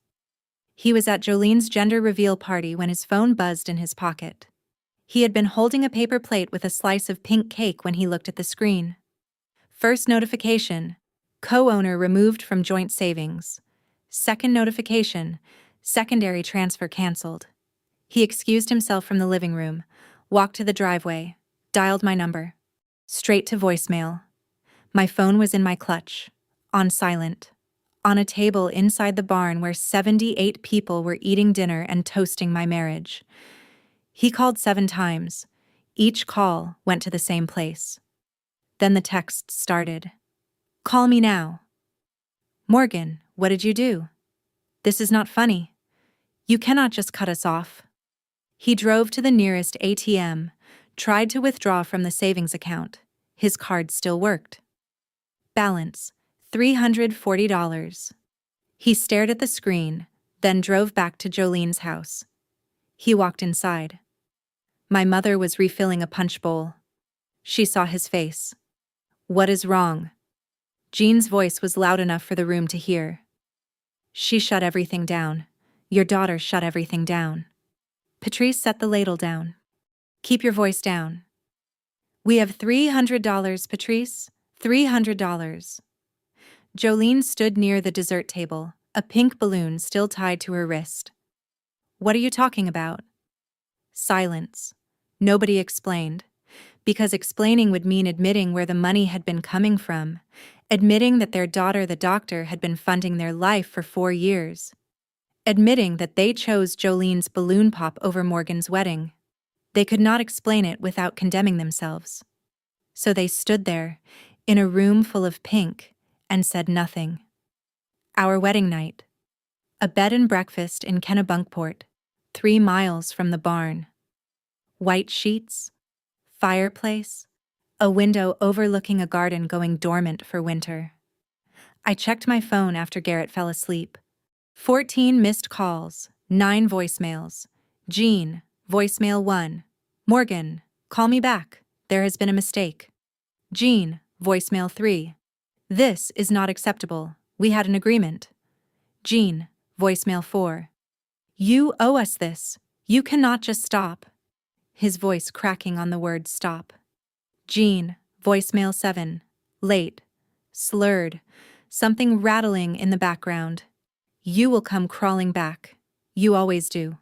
He was at Jolene's gender reveal party when his phone buzzed in his pocket. He had been holding a paper plate with a slice of pink cake when he looked at the screen. First notification, co-owner removed from joint savings. Second notification, secondary transfer canceled. He excused himself from the living room, walked to the driveway, dialed my number. Straight to voicemail. My phone was in my clutch, on silent, on a table inside the barn where 78 people were eating dinner and toasting my marriage. He called 7 times. Each call went to the same place. Then the text started. Call me now. Morgan, what did you do? This is not funny. You cannot just cut us off. He drove to the nearest ATM, tried to withdraw from the savings account. His card still worked. Balance, $340. He stared at the screen, then drove back to Jolene's house. He walked inside. My mother was refilling a punch bowl. She saw his face. What is wrong? Jean's voice was loud enough for the room to hear. She shut everything down. Your daughter shut everything down. Patrice set the ladle down. Keep your voice down. We have $300, Patrice. $300. Jolene stood near the dessert table, a pink balloon still tied to her wrist. What are you talking about? Silence. Nobody explained, because explaining would mean admitting where the money had been coming from, admitting that their daughter, the doctor, had been funding their life for 4 years, admitting that they chose Jolene's balloon pop over Morgan's wedding. They could not explain it without condemning themselves. So they stood there, in a room full of pink, and said nothing. Our wedding night. A bed and breakfast in Kennebunkport, 3 miles from the barn. White sheets, fireplace, a window overlooking a garden going dormant for winter. I checked my phone after Garrett fell asleep. 14 missed calls, 9 voicemails. Jean, voicemail 1. Morgan, call me back. There has been a mistake. Jean, voicemail 3. This is not acceptable. We had an agreement. Jean, voicemail 4. You owe us this. You cannot just stop. His voice cracking on the word stop. Jean, voicemail 7. Late. Slurred. Something rattling in the background. You will come crawling back. You always do.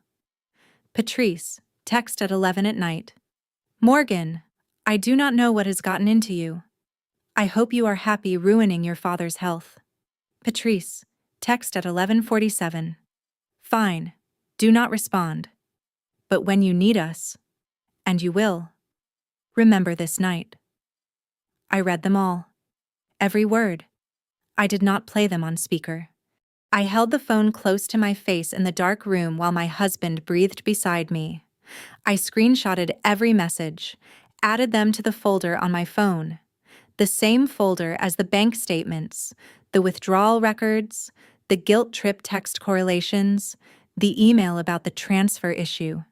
Patrice, text at 11 at night. Morgan, I do not know what has gotten into you. I hope you are happy ruining your father's health. Patrice, text at 11:47. Fine. Do not respond. But when you need us, and you will, remember this night. I read them all. Every word. I did not play them on speaker. I held the phone close to my face in the dark room while my husband breathed beside me. I screenshotted every message, added them to the folder on my phone, the same folder as the bank statements, the withdrawal records, the guilt trip text correlations, the email about the transfer issue.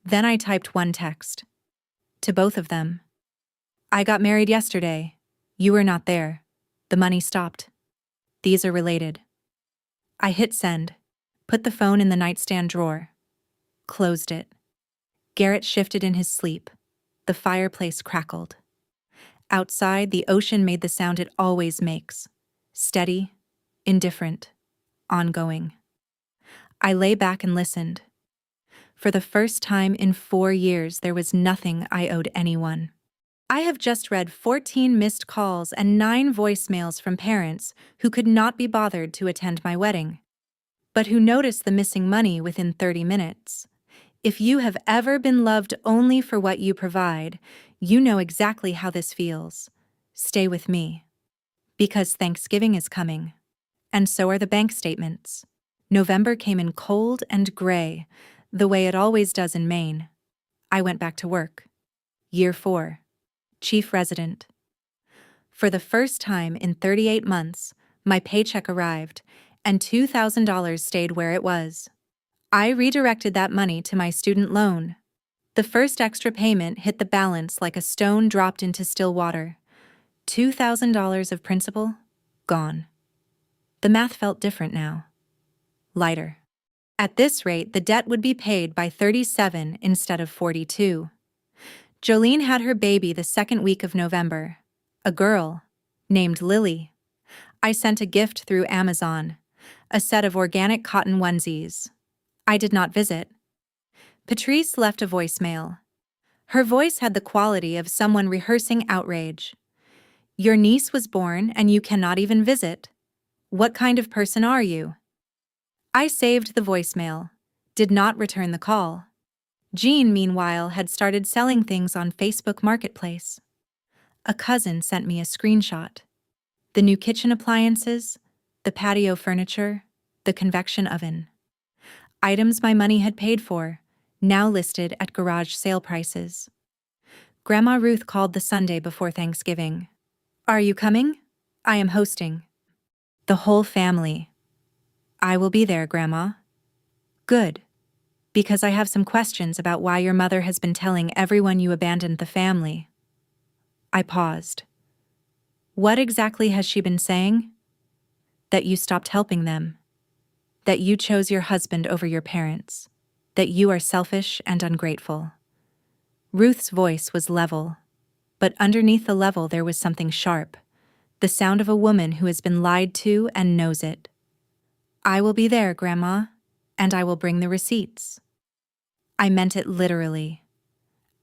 Then I typed one text. To both of them. I got married yesterday. You were not there. The money stopped. These are related. I hit send, put the phone in the nightstand drawer, closed it. Garrett shifted in his sleep. The fireplace crackled. Outside, the ocean made the sound it always makes. Steady, indifferent, ongoing. I lay back and listened. For the first time in 4 years, there was nothing I owed anyone. I have just read 14 missed calls and 9 voicemails from parents who could not be bothered to attend my wedding, but who noticed the missing money within 30 minutes. If you have ever been loved only for what you provide, you know exactly how this feels. Stay with me. Because Thanksgiving is coming. And so are the bank statements. November came in cold and gray, the way it always does in Maine. I went back to work. Year 4. Chief resident. For the first time in 38 months, my paycheck arrived, and $2,000 stayed where it was. I redirected that money to my student loan. The first extra payment hit the balance like a stone dropped into still water. $2,000 of principal, gone. The math felt different now. Lighter. At this rate, the debt would be paid by 37 instead of 42. Jolene had her baby the second week of November. A girl, named Lily. I sent a gift through Amazon, a set of organic cotton onesies. I did not visit. Patrice left a voicemail. Her voice had the quality of someone rehearsing outrage. Your niece was born and you cannot even visit. What kind of person are you? I saved the voicemail, did not return the call. Jean, meanwhile, had started selling things on Facebook Marketplace. A cousin sent me a screenshot. The new kitchen appliances, the patio furniture, the convection oven. Items my money had paid for, now listed at garage sale prices. Grandma Ruth called the Sunday before Thanksgiving. Are you coming? I am hosting. The whole family. I will be there, Grandma. Good. Because I have some questions about why your mother has been telling everyone you abandoned the family. I paused. What exactly has she been saying? That you stopped helping them. That you chose your husband over your parents. That you are selfish and ungrateful. Ruth's voice was level, but underneath the level there was something sharp, the sound of a woman who has been lied to and knows it. I will be there, Grandma, and I will bring the receipts. I meant it literally.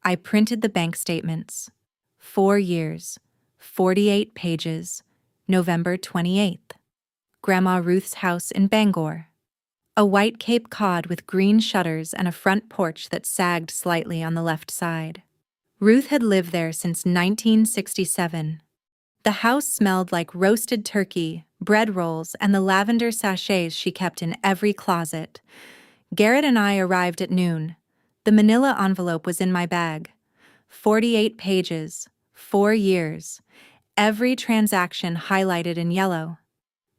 I printed the bank statements. 4 years, 48 pages, November 28th. Grandma Ruth's house in Bangor. A white Cape Cod with green shutters and a front porch that sagged slightly on the left side. Ruth had lived there since 1967. The house smelled like roasted turkey, bread rolls, and the lavender sachets she kept in every closet. Garrett and I arrived at noon. The manila envelope was in my bag. 48 pages, 4 years. Every transaction highlighted in yellow.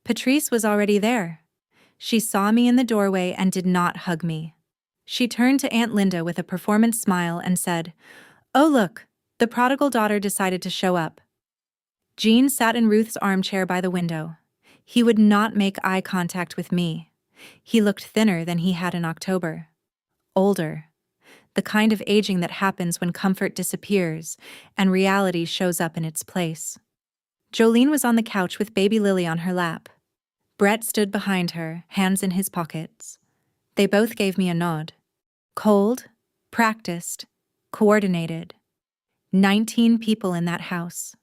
Patrice was already there. She saw me in the doorway and did not hug me. She turned to Aunt Linda with a performance smile and said, "Oh look, the prodigal daughter decided to show up." Jean sat in Ruth's armchair by the window. He would not make eye contact with me. He looked thinner than he had in October. Older. The kind of aging that happens when comfort disappears and reality shows up in its place. Jolene was on the couch with baby Lily on her lap. Brett stood behind her, hands in his pockets. They both gave me a nod. Cold, practiced, coordinated. 19 people in that house.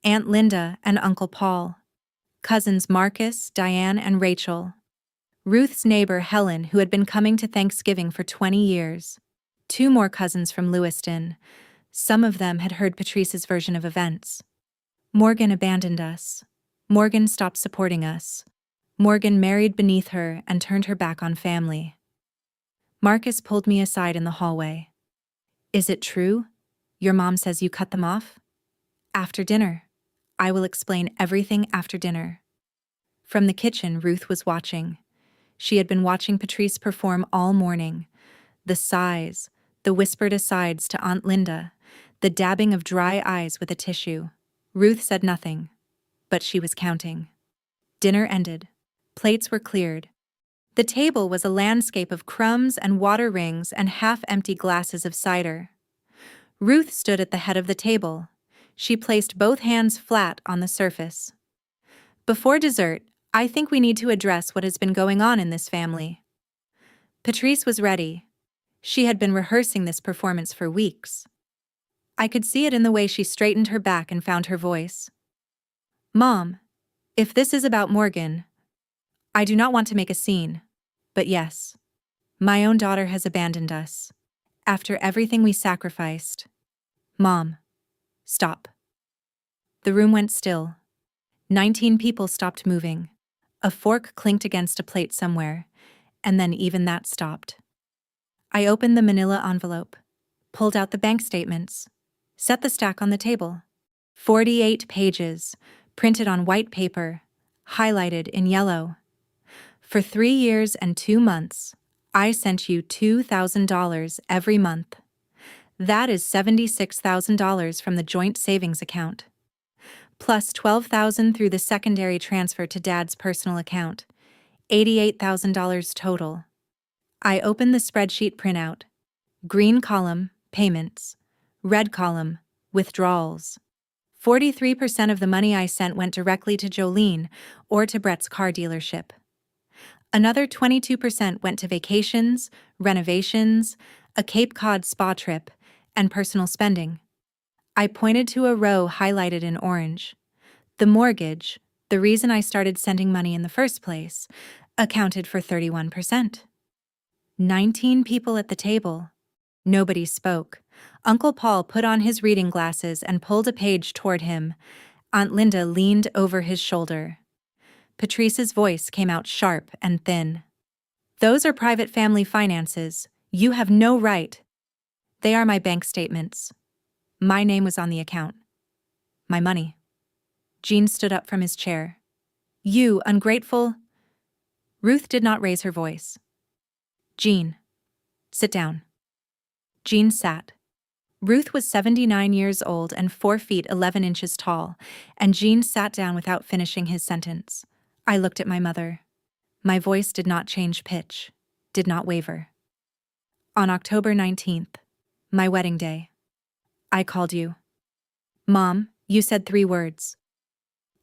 Aunt Linda and Uncle Paul. Cousins Marcus, Diane, and Rachel. Ruth's neighbor Helen, who had been coming to Thanksgiving for 20 years. 2 more cousins from Lewiston. Some of them had heard Patrice's version of events. Morgan abandoned us. Morgan stopped supporting us. Morgan married beneath her and turned her back on family. Marcus pulled me aside in the hallway. Is it true? Your mom says you cut them off? After dinner. I will explain everything after dinner. From the kitchen, Ruth was watching. She had been watching Patrice perform all morning. The sighs, the whispered asides to Aunt Linda, the dabbing of dry eyes with a tissue. Ruth said nothing, but she was counting. Dinner ended. Plates were cleared. The table was a landscape of crumbs and water rings and half-empty glasses of cider. Ruth stood at the head of the table. She placed both hands flat on the surface. Before dessert, I think we need to address what has been going on in this family. Patrice was ready. She had been rehearsing this performance for weeks. I could see it in the way she straightened her back and found her voice. Mom, if this is about Morgan, I do not want to make a scene, but yes, my own daughter has abandoned us. After everything we sacrificed. Mom, stop. The room went still. 19 people stopped moving. A fork clinked against a plate somewhere, and then even that stopped. I opened the manila envelope, pulled out the bank statements, set the stack on the table. 48 pages, printed on white paper, highlighted in yellow. For 3 years and 2 months, I sent you $2,000 every month. That is $76,000 from the joint savings account. plus $12,000 through the secondary transfer to Dad's personal account. $88,000 total. I opened the spreadsheet printout. Green column, payments. Red column, withdrawals. 43% of the money I sent went directly to Jolene or to Brett's car dealership. Another 22% went to vacations, renovations, a Cape Cod spa trip, and personal spending. I pointed to a row highlighted in orange. The mortgage, the reason I started sending money in the first place, accounted for 31%. 19 people at the table. Nobody spoke. Uncle Paul put on his reading glasses and pulled a page toward him. Aunt Linda leaned over his shoulder. Patrice's voice came out sharp and thin. "Those are private family finances. You have no right. They are my bank statements. My name was on the account. My money." Jean stood up from his chair. "You ungrateful—" Ruth did not raise her voice. "Jean, sit down." Jean sat. Ruth was 79 years old and 4 feet 11 inches tall, and Jean sat down without finishing his sentence. I looked at my mother. My voice did not change pitch, did not waver. "On October 19th, my wedding day, I called you. Mom, you said 3 words.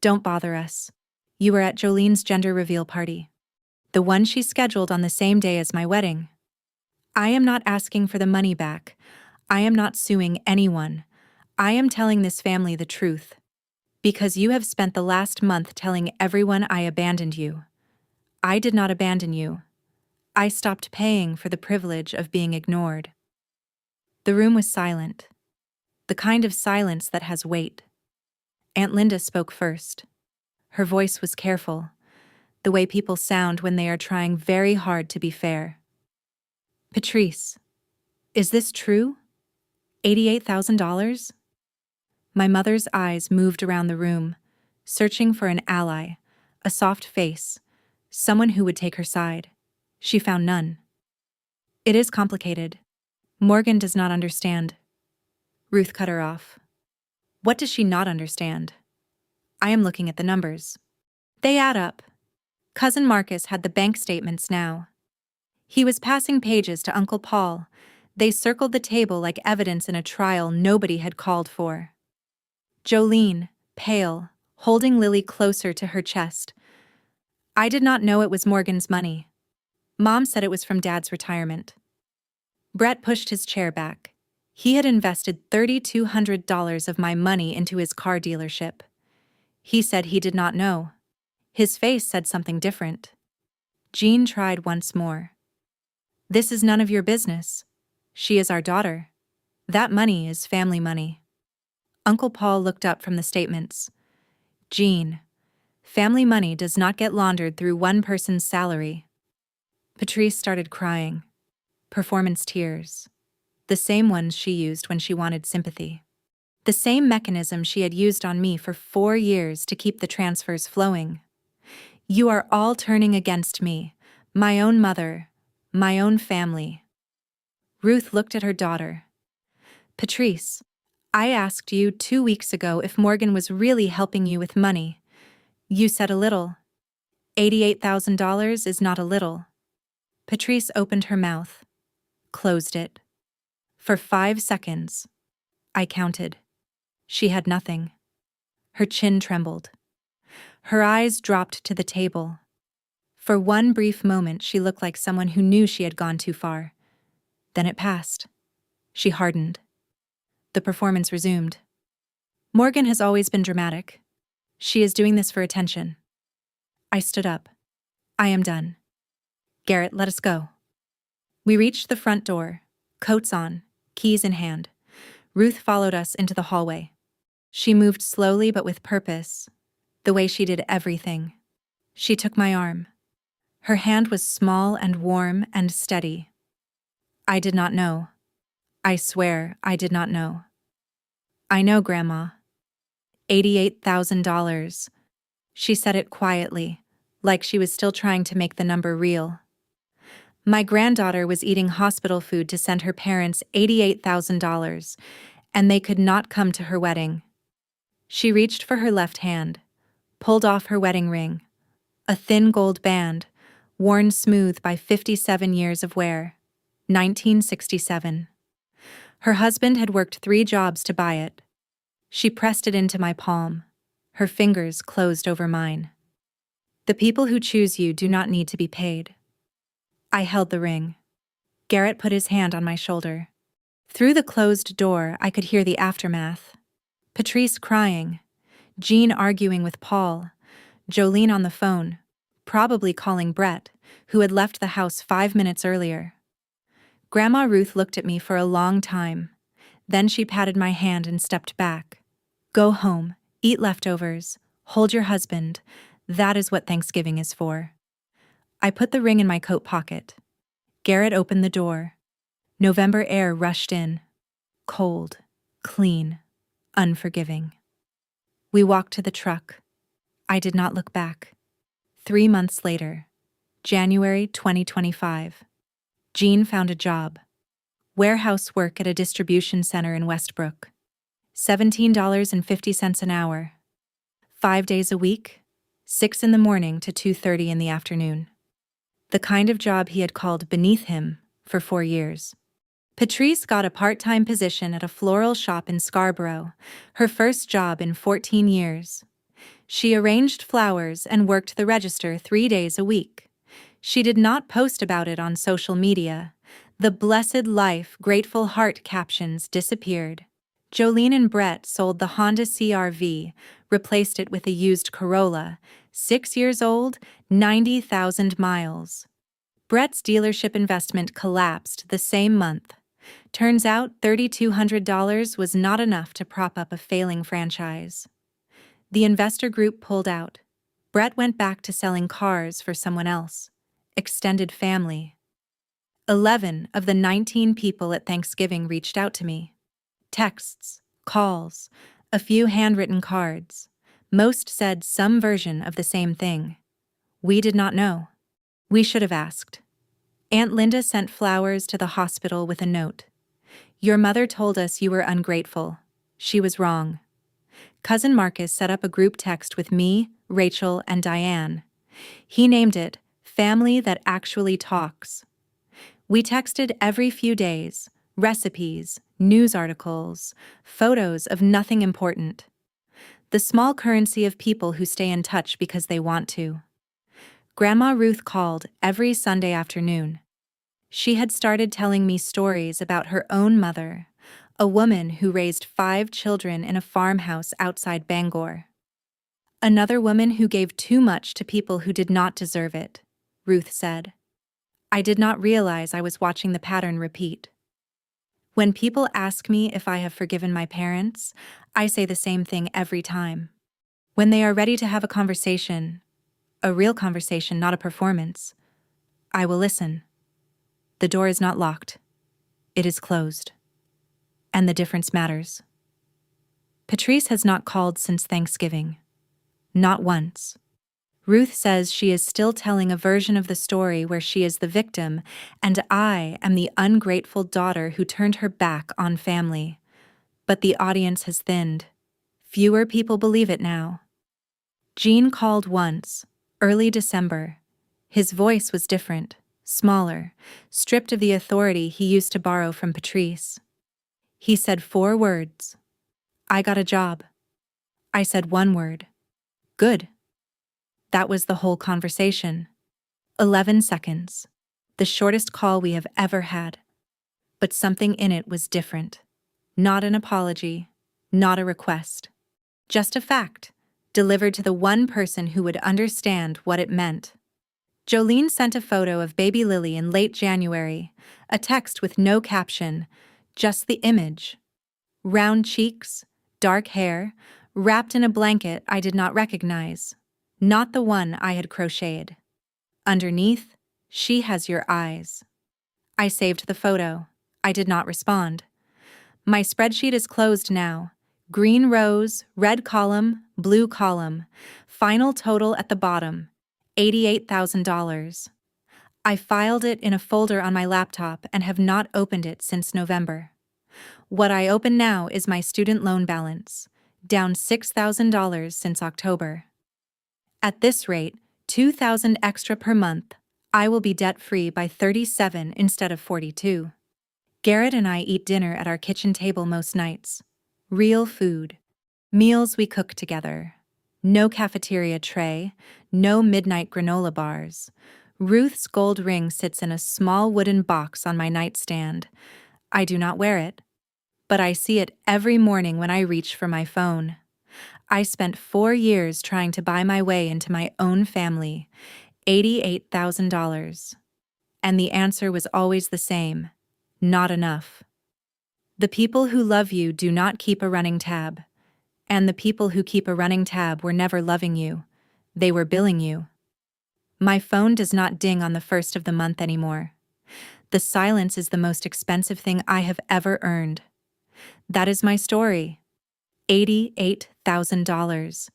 Don't bother us. You were at Jolene's gender reveal party. The one she scheduled on the same day as my wedding. I am not asking for the money back. I am not suing anyone. I am telling this family the truth. Because you have spent the last month telling everyone I abandoned you. I did not abandon you. I stopped paying for the privilege of being ignored." The room was silent. The kind of silence that has weight. Aunt Linda spoke first. Her voice was careful, the way people sound when they are trying very hard to be fair. "Patrice, is this true? $88,000? My mother's eyes moved around the room, searching for an ally, a soft face, someone who would take her side. She found none. "It is complicated. Morgan does not understand." Ruth cut her off. "What does she not understand?" I am looking at the numbers. They add up. Cousin Marcus had the bank statements now. He was passing pages to Uncle Paul. They circled the table like evidence in a trial nobody had called for. Jolene, pale, holding Lily closer to her chest. "I did not know it was Morgan's money. Mom said it was from Dad's retirement." Brett pushed his chair back. He had invested $3,200 of my money into his car dealership. He said he did not know. His face said something different. Jean tried once more. "This is none of your business. She is our daughter. That money is family money." Uncle Paul looked up from the statements. "Jean, family money does not get laundered through one person's salary." Patrice started crying. Performance tears. The same ones she used when she wanted sympathy. The same mechanism she had used on me for 4 years to keep the transfers flowing. "You are all turning against me, my own mother, my own family." Ruth looked at her daughter. "Patrice, I asked you 2 weeks ago if Morgan was really helping you with money. You said a little. $88,000 is not a little." Patrice opened her mouth, closed it. For 5 seconds, I counted. She had nothing. Her chin trembled. Her eyes dropped to the table. For one brief moment, she looked like someone who knew she had gone too far. Then it passed. She hardened. The performance resumed. "Morgan has always been dramatic. She is doing this for attention." I stood up. "I am done. Garrett, let us go." We reached the front door, coats on, keys in hand. Ruth followed us into the hallway. She moved slowly but with purpose, the way she did everything. She took my arm. Her hand was small and warm and steady. "I did not know. I swear I did not know." "I know, Grandma. $88,000. She said it quietly, like she was still trying to make the number real. My granddaughter was eating hospital food to send her parents $88,000, and they could not come to her wedding. She reached for her left hand, pulled off her wedding ring, a thin gold band, worn smooth by 57 years of wear. 1967. Her husband had worked 3 jobs to buy it. She pressed it into my palm. Her fingers closed over mine. The people who choose you do not need to be paid. I held the ring. Garrett put his hand on my shoulder. Through the closed door, I could hear the aftermath. Patrice crying, Jean arguing with Paul, Jolene on the phone, probably calling Brett, who had left the house 5 minutes earlier. Grandma Ruth looked at me for a long time. Then she patted my hand and stepped back. Go home, eat leftovers, hold your husband. That is what Thanksgiving is for. I put the ring in my coat pocket. Garrett opened the door. November air rushed in. Cold, clean, unforgiving. We walked to the truck. I did not look back. 3 months later, January 2025. Jean found a job. Warehouse work at a distribution center in Westbrook. $17.50 an hour. 5 days a week, 6 in the morning to 2:30 in the afternoon. The kind of job he had called beneath him for 4 years. Patrice got a part-time position at a floral shop in Scarborough, her first job in 14 years. She arranged flowers and worked the register 3 days a week. She did not post about it on social media. The blessed life, grateful heart captions disappeared. Jolene and Brett sold the Honda CR-V, replaced it with a used Corolla, 6 years old, 90,000 miles. Brett's dealership investment collapsed the same month. Turns out $3,200 was not enough to prop up a failing franchise. The investor group pulled out. Brett went back to selling cars for someone else. Extended family. 11 of the 19 people at Thanksgiving reached out to me. Texts, calls, a few handwritten cards. Most said some version of the same thing. We did not know. We should have asked. Aunt Linda sent flowers to the hospital with a note. Your mother told us you were ungrateful. She was wrong. Cousin Marcus set up a group text with me, Rachel, and Diane. He named it Family That Actually Talks. We texted every few days, recipes, news articles, photos of nothing important. The small currency of people who stay in touch because they want to. Grandma Ruth called every Sunday afternoon. She had started telling me stories about her own mother, a woman who raised 5 children in a farmhouse outside Bangor. Another woman who gave too much to people who did not deserve it, Ruth said. I did not realize I was watching the pattern repeat. When people ask me if I have forgiven my parents, I say the same thing every time. When they are ready to have a conversation, a real conversation, not a performance, I will listen. The door is not locked. It is closed. And the difference matters. Patrice has not called since Thanksgiving. Not once. Ruth says she is still telling a version of the story where she is the victim, and I am the ungrateful daughter who turned her back on family. But the audience has thinned. Fewer people believe it now. Jean called once, early December. His voice was different, smaller, stripped of the authority he used to borrow from Patrice. He said 4 words. I got a job. I said 1 word. Good. That was the whole conversation. 11 seconds. The shortest call we have ever had. But something in it was different. Not an apology, not a request. Just a fact, delivered to the one person who would understand what it meant. Jolene sent a photo of baby Lily in late January, a text with no caption, just the image. Round cheeks, dark hair, wrapped in a blanket I did not recognize. Not the one I had crocheted. Underneath, she has your eyes. I saved the photo. I did not respond. My spreadsheet is closed now. Green rows, red column, blue column. Final total at the bottom, $88,000. I filed it in a folder on my laptop and have not opened it since November. What I open now is my student loan balance, down $6,000 since October. At this rate, $2,000 extra per month, I will be debt-free by 37 instead of 42. Garrett and I eat dinner at our kitchen table most nights. Real food. Meals we cook together. No cafeteria tray, no midnight granola bars. Ruth's gold ring sits in a small wooden box on my nightstand. I do not wear it, but I see it every morning when I reach for my phone. I spent 4 years trying to buy my way into my own family, $88,000. And the answer was always the same: not enough. The people who love you do not keep a running tab. And the people who keep a running tab were never loving you. They were billing you. My phone does not ding on the first of the month anymore. The silence is the most expensive thing I have ever earned. That is my story. $88,000.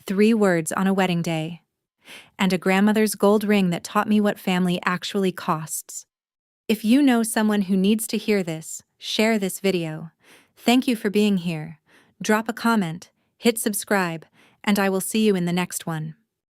3 words on a wedding day. And a grandmother's gold ring that taught me what family actually costs. If you know someone who needs to hear this, share this video. Thank you for being here. Drop a comment, hit subscribe, and I will see you in the next one.